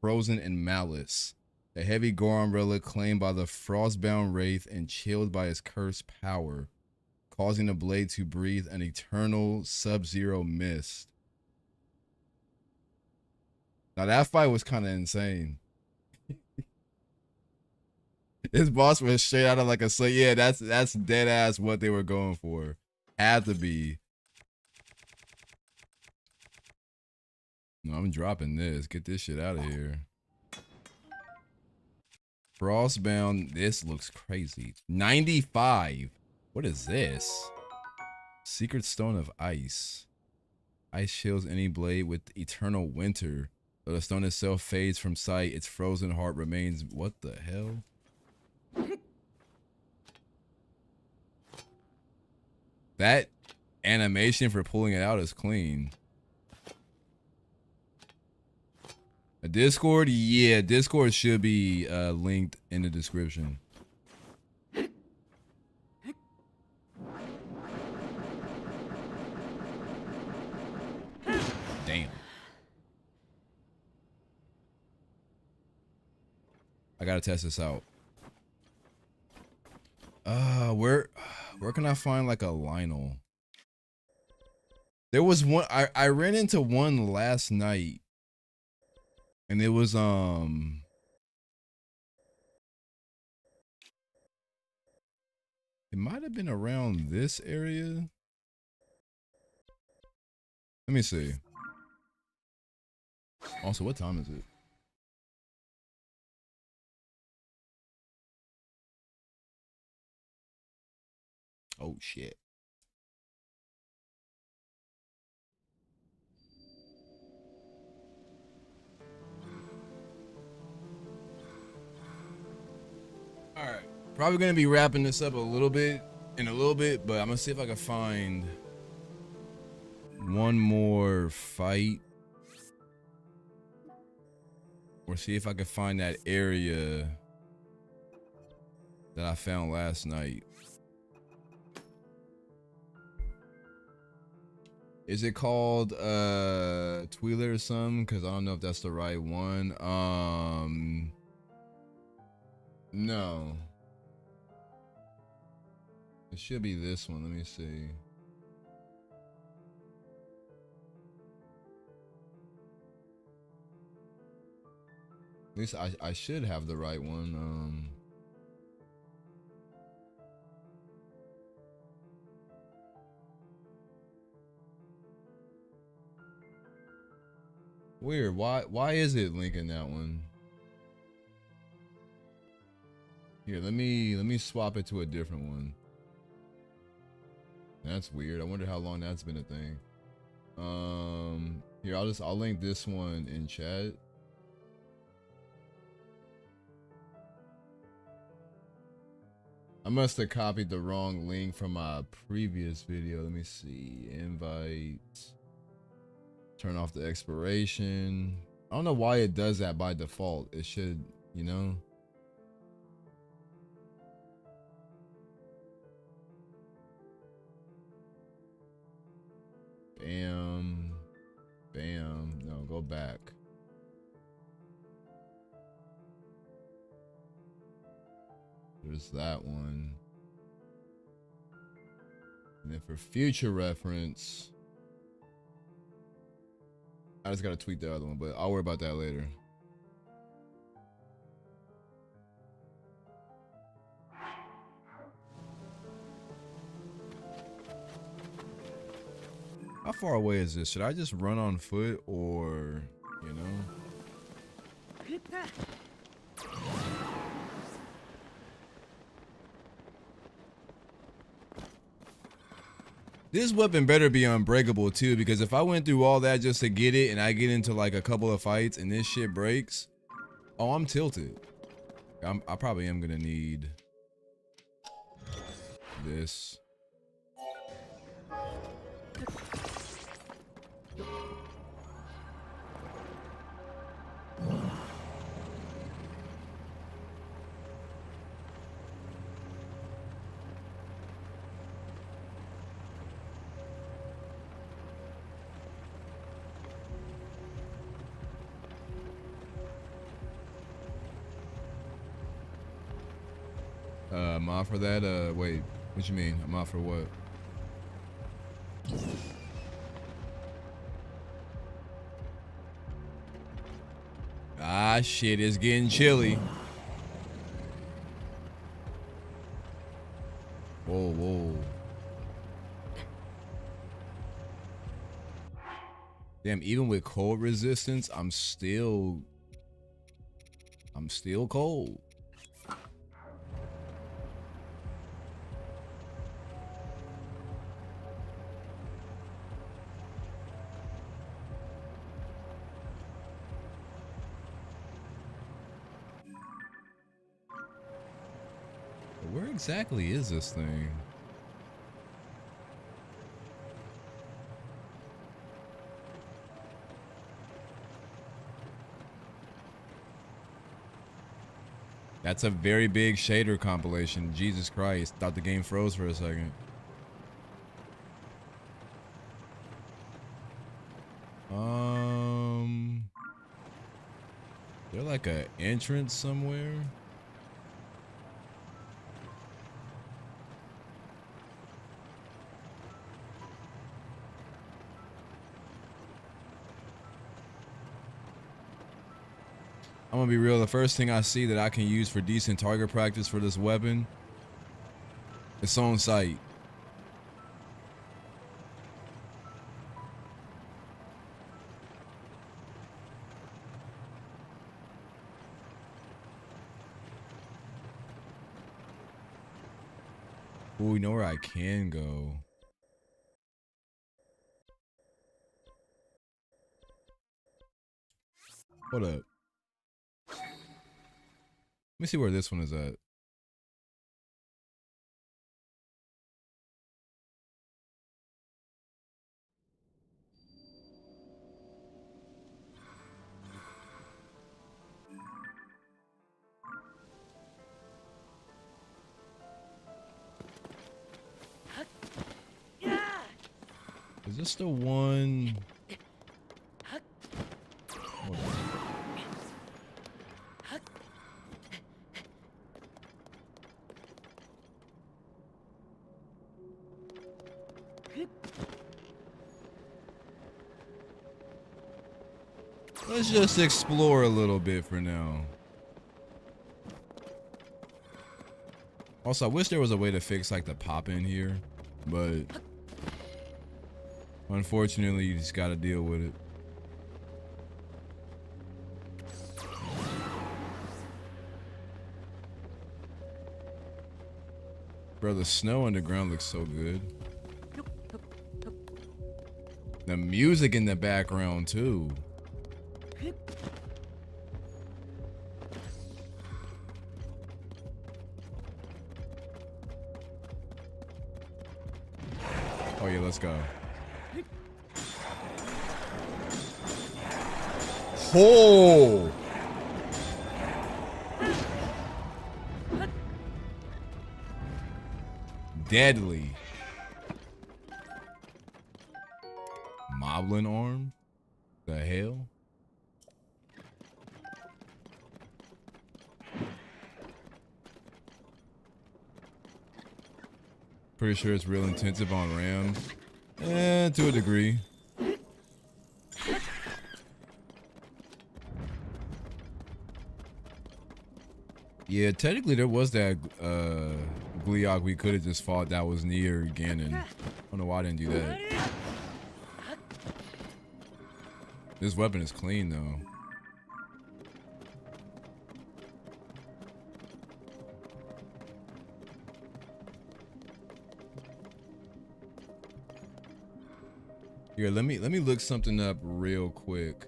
frozen in malice. A heavy Goron relic claimed by the Frostbound Wraith and chilled by his cursed power, causing the blade to breathe an eternal sub-zero mist. Now that fight was kind of insane. This boss was straight out of like a yeah, that's dead ass what they were going for. Had to be. No, I'm dropping this. Get this shit out of here. Frostbound. This looks crazy. 95. What is this? Secret Stone of Ice. Ice shields any blade with eternal winter. Though the stone itself fades from sight, its frozen heart remains. What the hell? That animation for pulling it out is clean. A Discord? Yeah, Discord should be linked in the description. Damn. I gotta test this out. Where can I find like a Lionel? There was one I ran into one last night. And it was, it might have been around this area. Let me see. Also, what time is it? Oh, shit. All right, probably gonna be wrapping this up in a little bit, but I'm gonna see if I can find one more fight, or see if I can find that area that I found last night. Is it called Twi'lek or something? Because I don't know if that's the right one. No. It should be this one. Let me see. At least I should have the right one. Weird. Why is it linking that one? Here, let me swap it to a different one. That's weird. I wonder how long that's been a thing. Here, I'll link this one in chat. I must have copied the wrong link from my previous video. Let me see. Invite. Turn off the expiration. I don't know why it does that by default. It should, you know. Bam. Bam. No, go back. There's that one. And then for future reference, I just gotta tweet the other one, but I'll worry about that later. How far away is this? Should I just run on foot or, you know? This weapon better be unbreakable too, because if I went through all that just to get it and I get into like a couple of fights and this shit breaks, oh, I'm tilted. I probably am gonna need this. I'm out for that. Wait, what you mean? I'm out for what? Ah, shit, it's getting chilly. Whoa, whoa. Damn, even with cold resistance, I'm still cold. Where exactly is this thing? That's a very big shader compilation. Jesus Christ. Thought the game froze for a second. There like a entrance somewhere? I'm gonna be real, the first thing I see that I can use for decent target practice for this weapon is on sight. Ooh, you know where I can go? Hold up. Let me see where this one is at. Is this the one? Hold on. Let's just explore a little bit for now. Also, I wish there was a way to fix like the pop in here, but unfortunately you just gotta deal with it. Bro, the snow underground looks so good. The music in the background too. Oh yeah, let's go. Oh! Deadly. Moblin arm? The hell? Pretty sure it's real intensive on RAM. To a degree. Yeah, technically there was that Gleeok we could have just fought that was near Ganon. I don't know why I didn't do that. This weapon is clean though. Here, let me look something up real quick.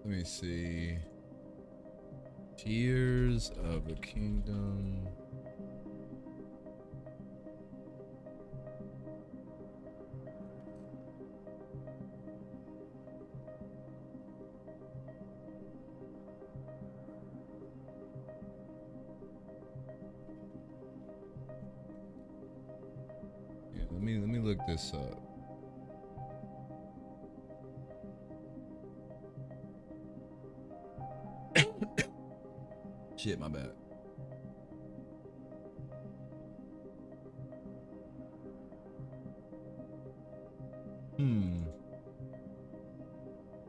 Let me see. Tears of the Kingdom. Yeah, let me look this up. Shit, my bad. I'm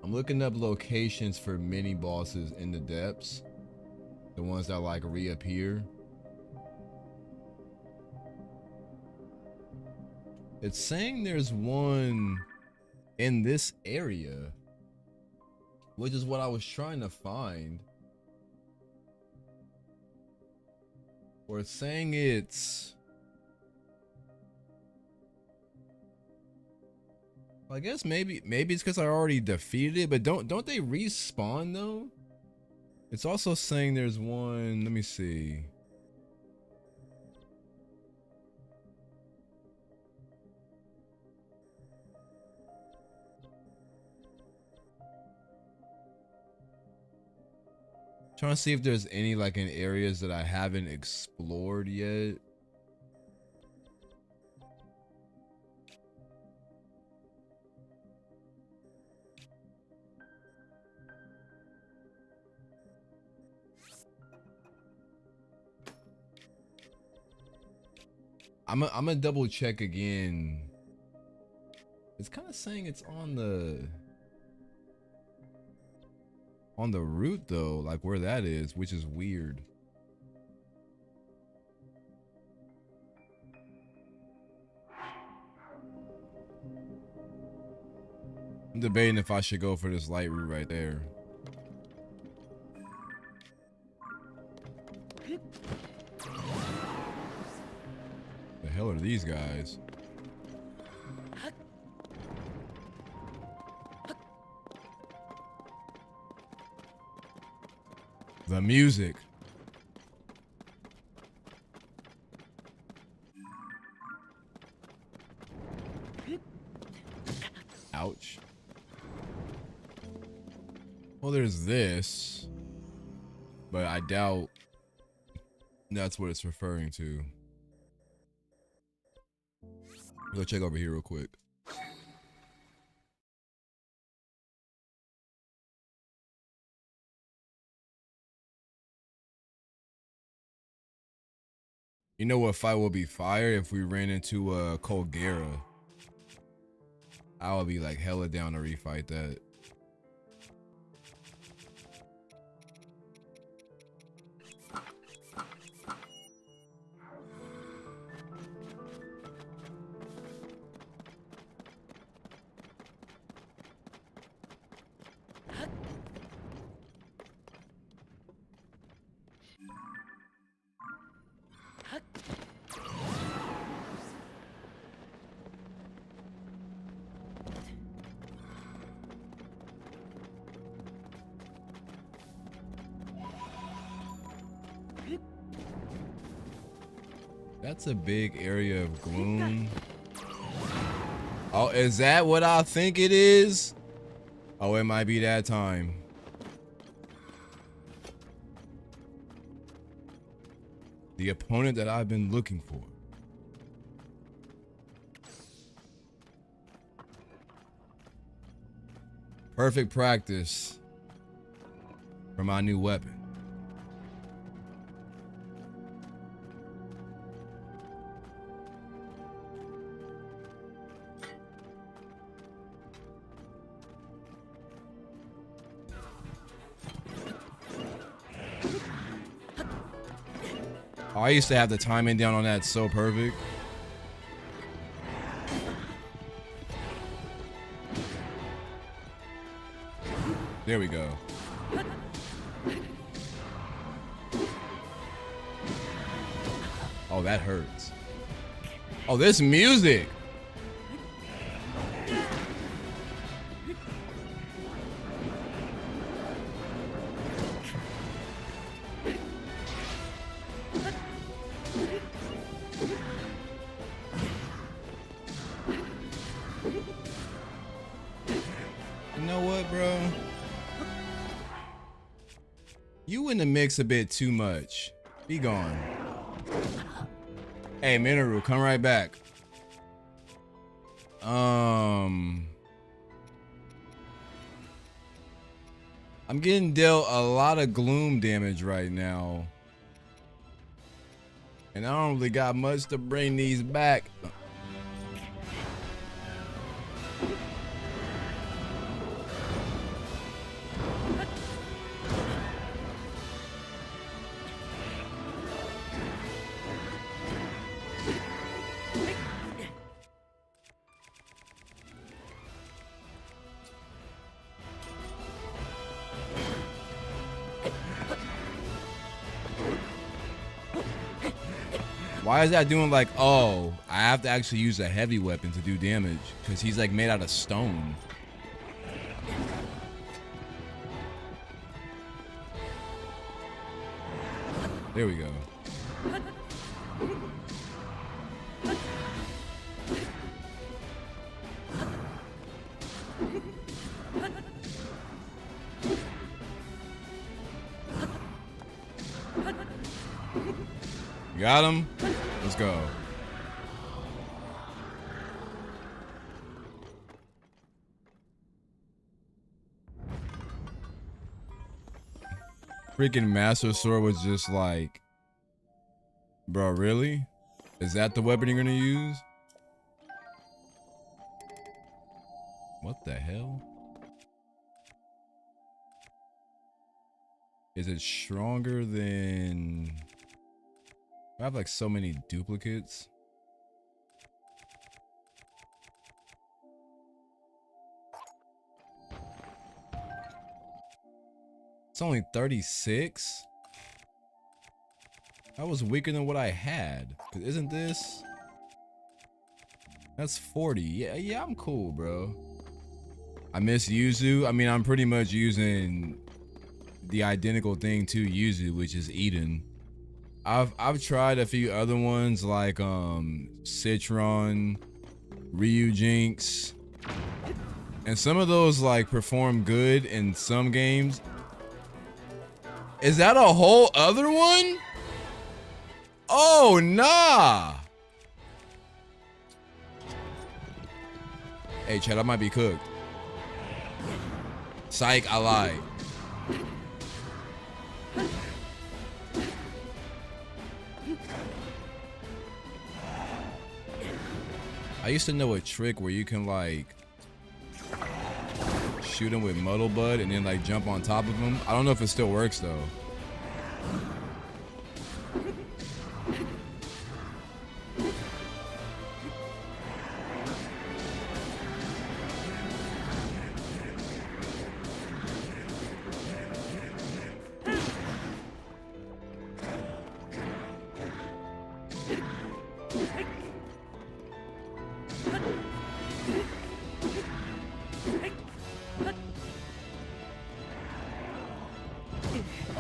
looking up locations for mini bosses in the depths. The ones that like reappear. It's saying there's one in this area, which is what I was trying to find. Or it's saying it's... I guess maybe it's because I already defeated it, but don't they respawn though? It's also saying there's one, let me see. Trying to see if there's any like in areas that I haven't explored yet. I'm gonna double check again. It's kind of saying it's on the route though, like where that is, which is weird. I'm debating if I should go for this light route right there. The hell are these guys? The music. Ouch. Well, there's this, but I doubt that's what it's referring to. Go check over here real quick. You know what fight will be fire if we ran into Colgera. I would be like hella down to refight that. That's a big area of gloom. Oh, is that what I think it is? Oh, it might be that time. The opponent that I've been looking for. Perfect practice for my new weapon. Oh, I used to have the timing down on that so perfect. There we go. Oh, that hurts. Oh, this music. You know what, bro? You in the mix a bit too much. Be gone. Hey, Minoru, come right back. I'm getting dealt a lot of gloom damage right now. And I don't really got much to bring these back. Why is that doing like, oh, I have to actually use a heavy weapon to do damage because he's like made out of stone. There we go. Got him. Let's go. Freaking Master Sword was just like, bro, really? Is that the weapon you're gonna use? What the hell? Is it stronger than... I have like so many duplicates. It's only 36? That was weaker than what I had. Isn't this? That's 40. Yeah, I'm cool, bro. I miss Yuzu. I mean, I'm pretty much using the identical thing to Yuzu, which is Eden. I've tried a few other ones like Citron, Ryu Jinx, and some of those like perform good in some games. Is that a whole other one? Oh nah. Hey Chad, I might be cooked. Psych, I lied. I used to know a trick where you can like shoot him with Muddle Bud and then like jump on top of him. I don't know if it still works though.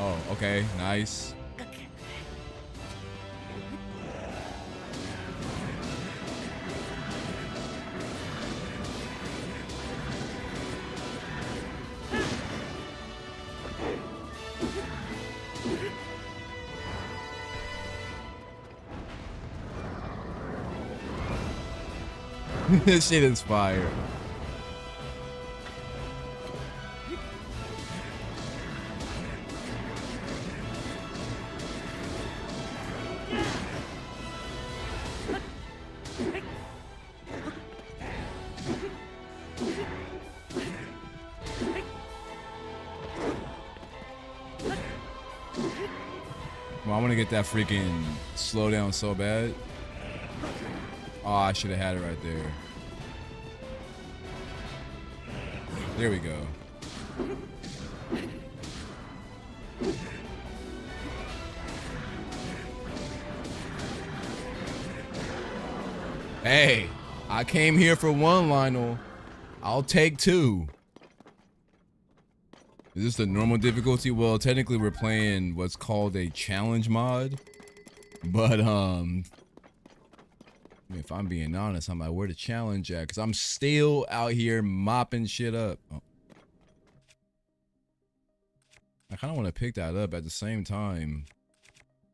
Oh, okay, nice. This shit is fire. Well, I want to get that freaking slowdown so bad. Oh, I should have had it right there. There we go. Hey, I came here for one, Lionel. I'll take two. Is this the normal difficulty? Well, technically we're playing what's called a challenge mod. But, if I'm being honest, I'm like, where the challenge at? Because I'm still out here mopping shit up. Oh. I kind of want to pick that up at the same time.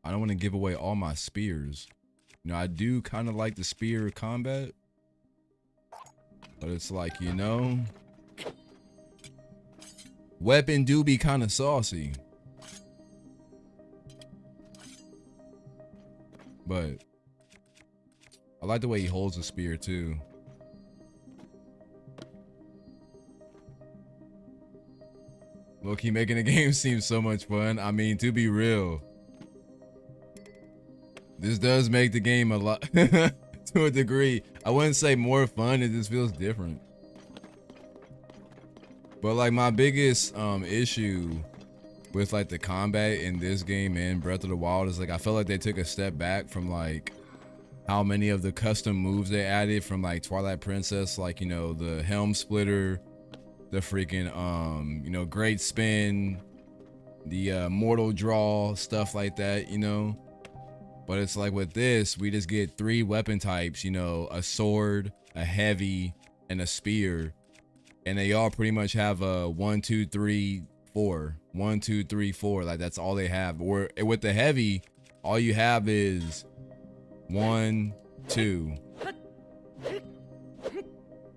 I don't want to give away all my spears. You know, I do kind of like the spear combat. But it's like, you know, weapon do be kind of saucy. But I like the way he holds the spear too. Low-key making the game seem so much fun. I mean, to be real, this does make the game a lot to a degree. I wouldn't say more fun, it just feels different. But like my biggest issue with like the combat in this game and Breath of the Wild is like I felt like they took a step back from like how many of the custom moves they added from like Twilight Princess, like, you know, the helm splitter, the freaking you know, great spin, the mortal draw, stuff like that, you know. But it's like with this, we just get 3 weapon types, you know, a sword, a heavy, and a spear, and they all pretty much have a 1 2 3 4, 1 2 3 4, like that's all they have. Or with the heavy, all you have is 1 2.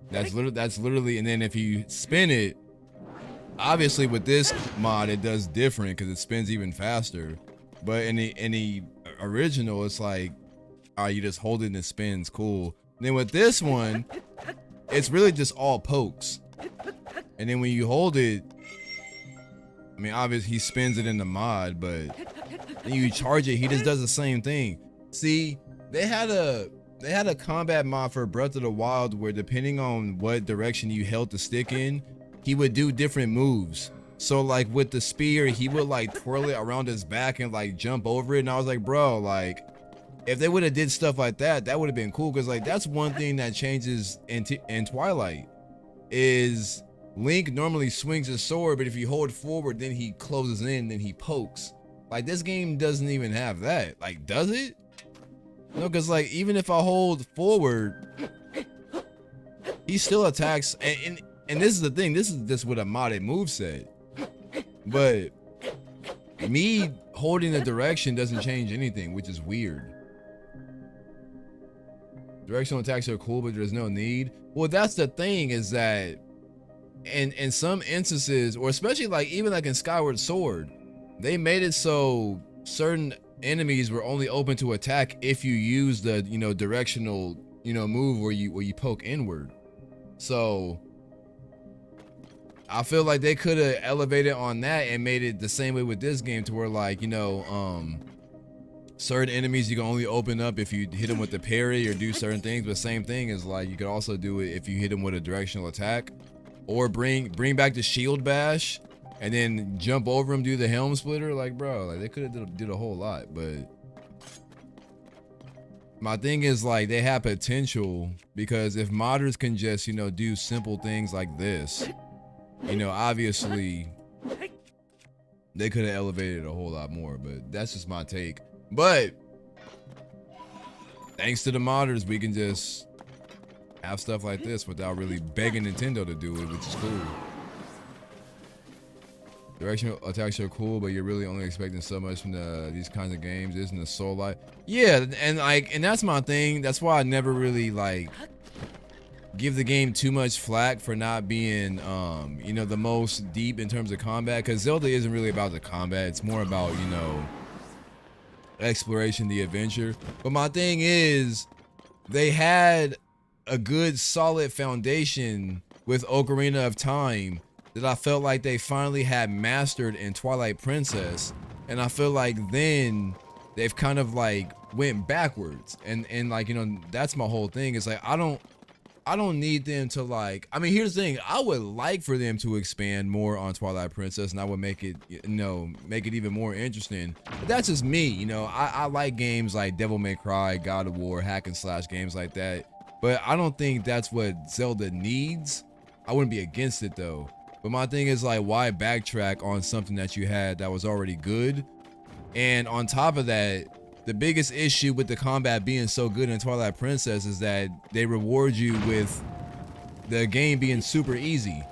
That's literally, and then if you spin it, obviously with this mod it does different because it spins even faster. But in the original, it's like, all right, you just hold it and it spins, cool. And then with this one, it's really just all pokes. And then when you hold it, I mean, obviously he spins it in the mod, but then you charge it, he just does the same thing. See, they had a combat mod for Breath of the Wild where depending on what direction you held the stick in, he would do different moves. So like with the spear, he would like twirl it around his back and like jump over it. And I was like, bro, like if they would have did stuff like that, that would have been cool. Cause like that's one thing that changes in Twilight is Link normally swings his sword, but if you hold forward, then he closes in, then he pokes. Like this game doesn't even have that. Like, does it? No, cause like even if I hold forward, he still attacks. And this is the thing. This is just what a modded moveset. But me holding the direction doesn't change anything, which is weird. Directional attacks are cool, but there's no need. Well, that's the thing, is that in some instances, or especially like even like in Skyward Sword, they made it so certain enemies were only open to attack if you use the, you know, directional, you know, move where you poke inward. So I feel like they could have elevated on that and made it the same way with this game, to where like, you know, certain enemies you can only open up if you hit them with the parry or do certain things. But same thing is like you could also do it if you hit them with a directional attack, or bring back the shield bash and then jump over him, do the helm splitter. Like, bro, like they could have did a whole lot. But my thing is like they have potential, because if modders can just, you know, do simple things like this, you know, obviously they could have elevated a whole lot more. But that's just my take. But thanks to the modders, we can just have stuff like this without really begging Nintendo to do it, which is cool. Directional attacks are cool, but you're really only expecting so much from these kinds of games. Isn't the soul light? Yeah, and like, and that's my thing. That's why I never really like give the game too much flack for not being, you know, the most deep in terms of combat, because Zelda isn't really about the combat. It's more about, you know, exploration, the adventure. But my thing is, they had a good solid foundation with Ocarina of Time that I felt like they finally had mastered in Twilight Princess, and I feel like then they've kind of like went backwards, and like, you know, that's my whole thing. It's like I don't need them to, like, I mean, here's the thing, I would like for them to expand more on Twilight Princess, and I would make it, you know, make it even more interesting. But that's just me, you know. I like games like Devil May Cry, God of War, hack and slash games like that, but I don't think that's what Zelda needs. I wouldn't be against it though. But my thing is, like, why backtrack on something that you had that was already good? And on top of that, the biggest issue with the combat being so good in Twilight Princess is that they reward you with the game being super easy.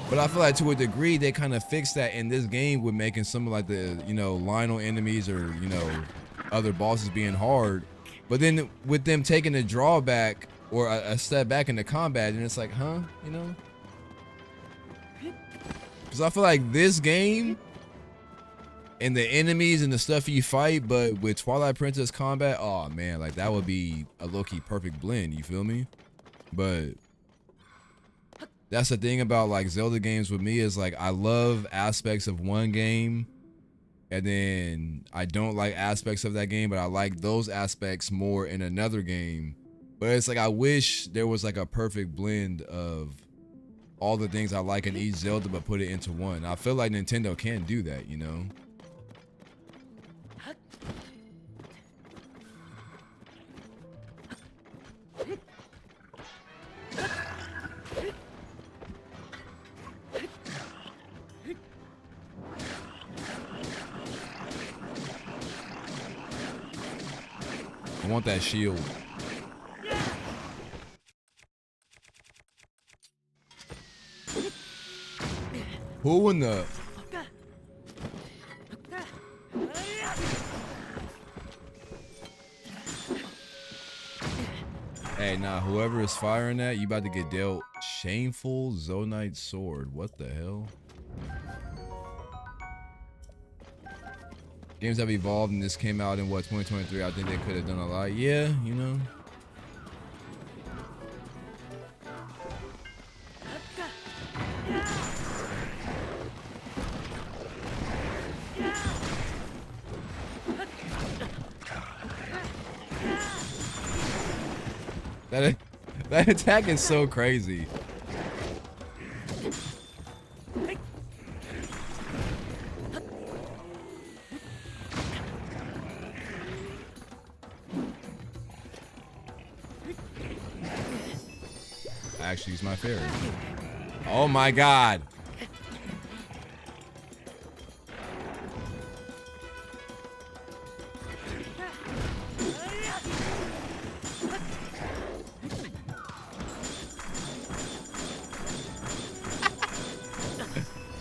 But I feel like to a degree they kind of fixed that in this game with making some of like the, you know, Lionel enemies or, you know, other bosses being hard. But then with them taking a drawback or a step back in the combat, and it's like, huh, you know? Because I feel like this game and the enemies and the stuff you fight, but with Twilight Princess combat, oh man, like that would be a low-key perfect blend, you feel me? But that's the thing about like Zelda games with me, is like I love aspects of one game and then I don't like aspects of that game, but I like those aspects more in another game. But it's like I wish there was like a perfect blend of all the things I like in each Zelda, but put it into one. I feel like Nintendo can do that, you know? I want that shield. Who in the... Hey, nah, whoever is firing that, you about to get dealt shameful Zonai sword. What the hell? Games have evolved, and this came out in what, 2023? I think they could have done a lot. Yeah, you know. That attack is so crazy. I actually use my fairy. Oh my god.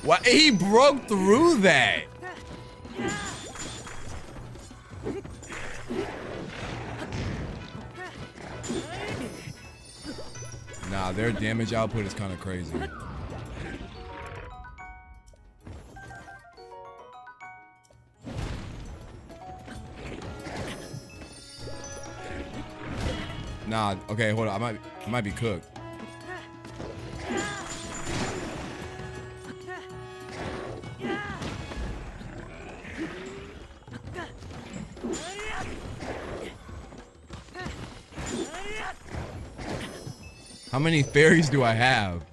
What? He broke through that. Nah, their damage output is kind of crazy. Nah, okay, hold on. I might be cooked. How many fairies do I have?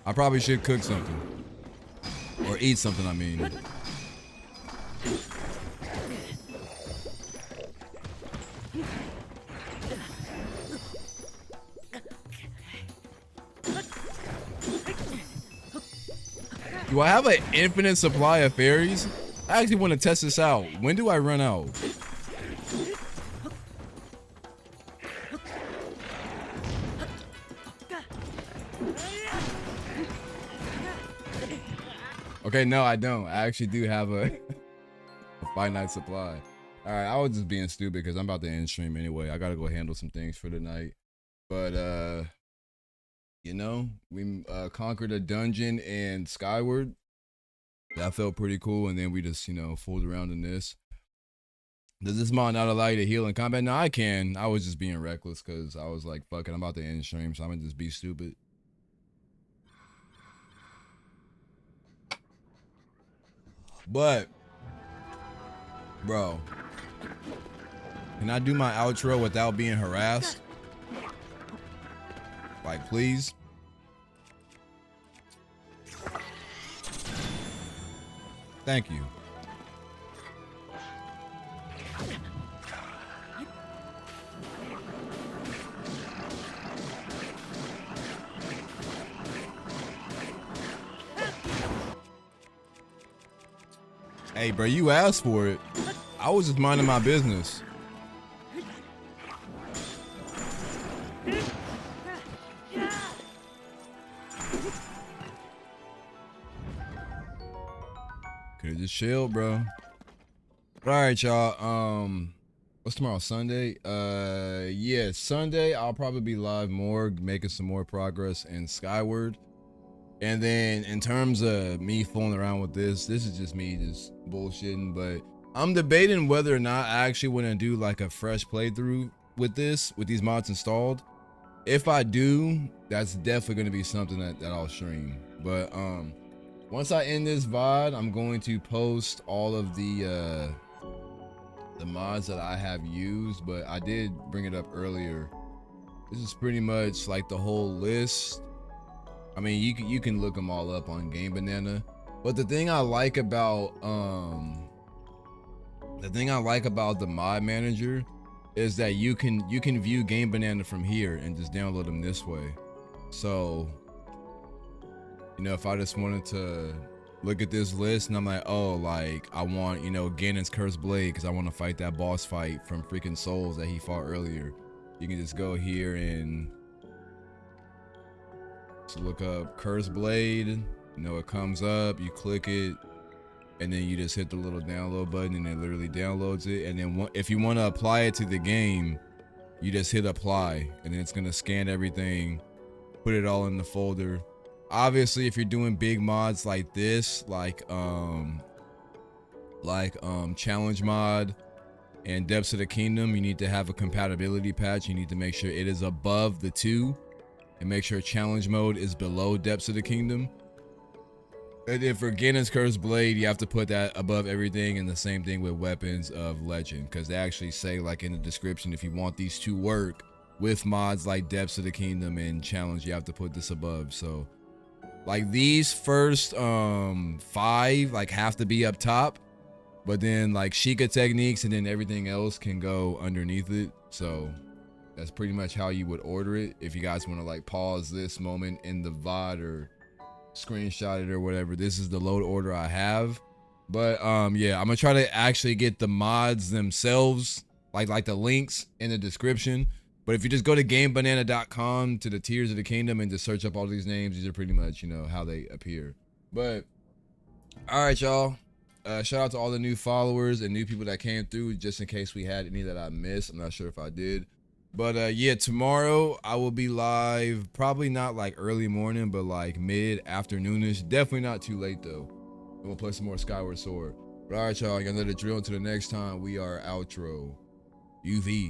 I probably should cook something. Or eat something, I mean. Do I have an infinite supply of fairies? I actually want to test this out. When do I run out? Okay, no, I don't. I actually do have a finite supply. All right, I was just being stupid because I'm about to end stream anyway. I gotta go handle some things for the night. But you know, we conquered a dungeon and Skyward. That felt pretty cool, and then we just, you know, fooled around in this. Does this mod not allow you to heal in combat? No, I can. I was just being reckless because I was like, fuck it, I'm about to end stream, so I'm gonna just be stupid. But, bro, can I do my outro without being harassed? Like, please? Thank you. Hey, bro, you asked for it. I was just minding my business. Could've just chilled, bro. All right, y'all. What's tomorrow? Sunday? Yeah, Sunday. I'll probably be live more, making some more progress in Skyward. And then in terms of me fooling around with this is just me just bullshitting. But I'm debating whether or not I actually want to do like a fresh playthrough with these mods installed. If I do, that's definitely going to be something that I'll stream. But once I end this VOD, I'm going to post all of the mods that I have used, but I did bring it up earlier. This is pretty much like the whole list. I mean, you can look them all up on Game Banana. But the thing I like about the mod manager is that you can view Game Banana from here and just download them this way. So, you know, if I just wanted to look at this list and I'm like, oh, like I want, you know, Ganon's Cursed Blade because I want to fight that boss fight from freaking Souls that he fought earlier. You can just go here and just look up Cursed Blade. You know, it comes up, you click it, and then you just hit the little download button and it literally downloads it. And then if you want to apply it to the game, you just hit apply and then it's going to scan everything, put it all in the folder. Obviously, if you're doing big mods like this, like challenge mod and Depths of the Kingdom, you need to have a compatibility patch. You need to make sure it is above the 2 and make sure challenge mode is below Depths of the Kingdom. And then for Ganon's Cursed Blade, you have to put that above everything, and the same thing with Weapons of Legend, because they actually say like in the description, if you want these to work with mods like Depths of the Kingdom and challenge, you have to put this above. So like these first 5 like have to be up top, but then like Sheikah Techniques and then everything else can go underneath it. So that's pretty much how you would order it. If you guys want to like pause this moment in the VOD or screenshot it or whatever, this is the load order I have. But yeah, I'm gonna try to actually get the mods themselves, like the links in the description. But if you just go to GameBanana.com to the Tears of the Kingdom and just search up all these names, these are pretty much, you know, how they appear. But all right, y'all. Shout out to all the new followers and new people that came through, just in case we had any that I missed. I'm not sure if I did. But yeah, tomorrow I will be live, probably not like early morning, but like mid-afternoonish. Definitely not too late though. And we'll play some more Skyward Sword. But all right, y'all, you gotta let it drill until the next time. We are outro. UV.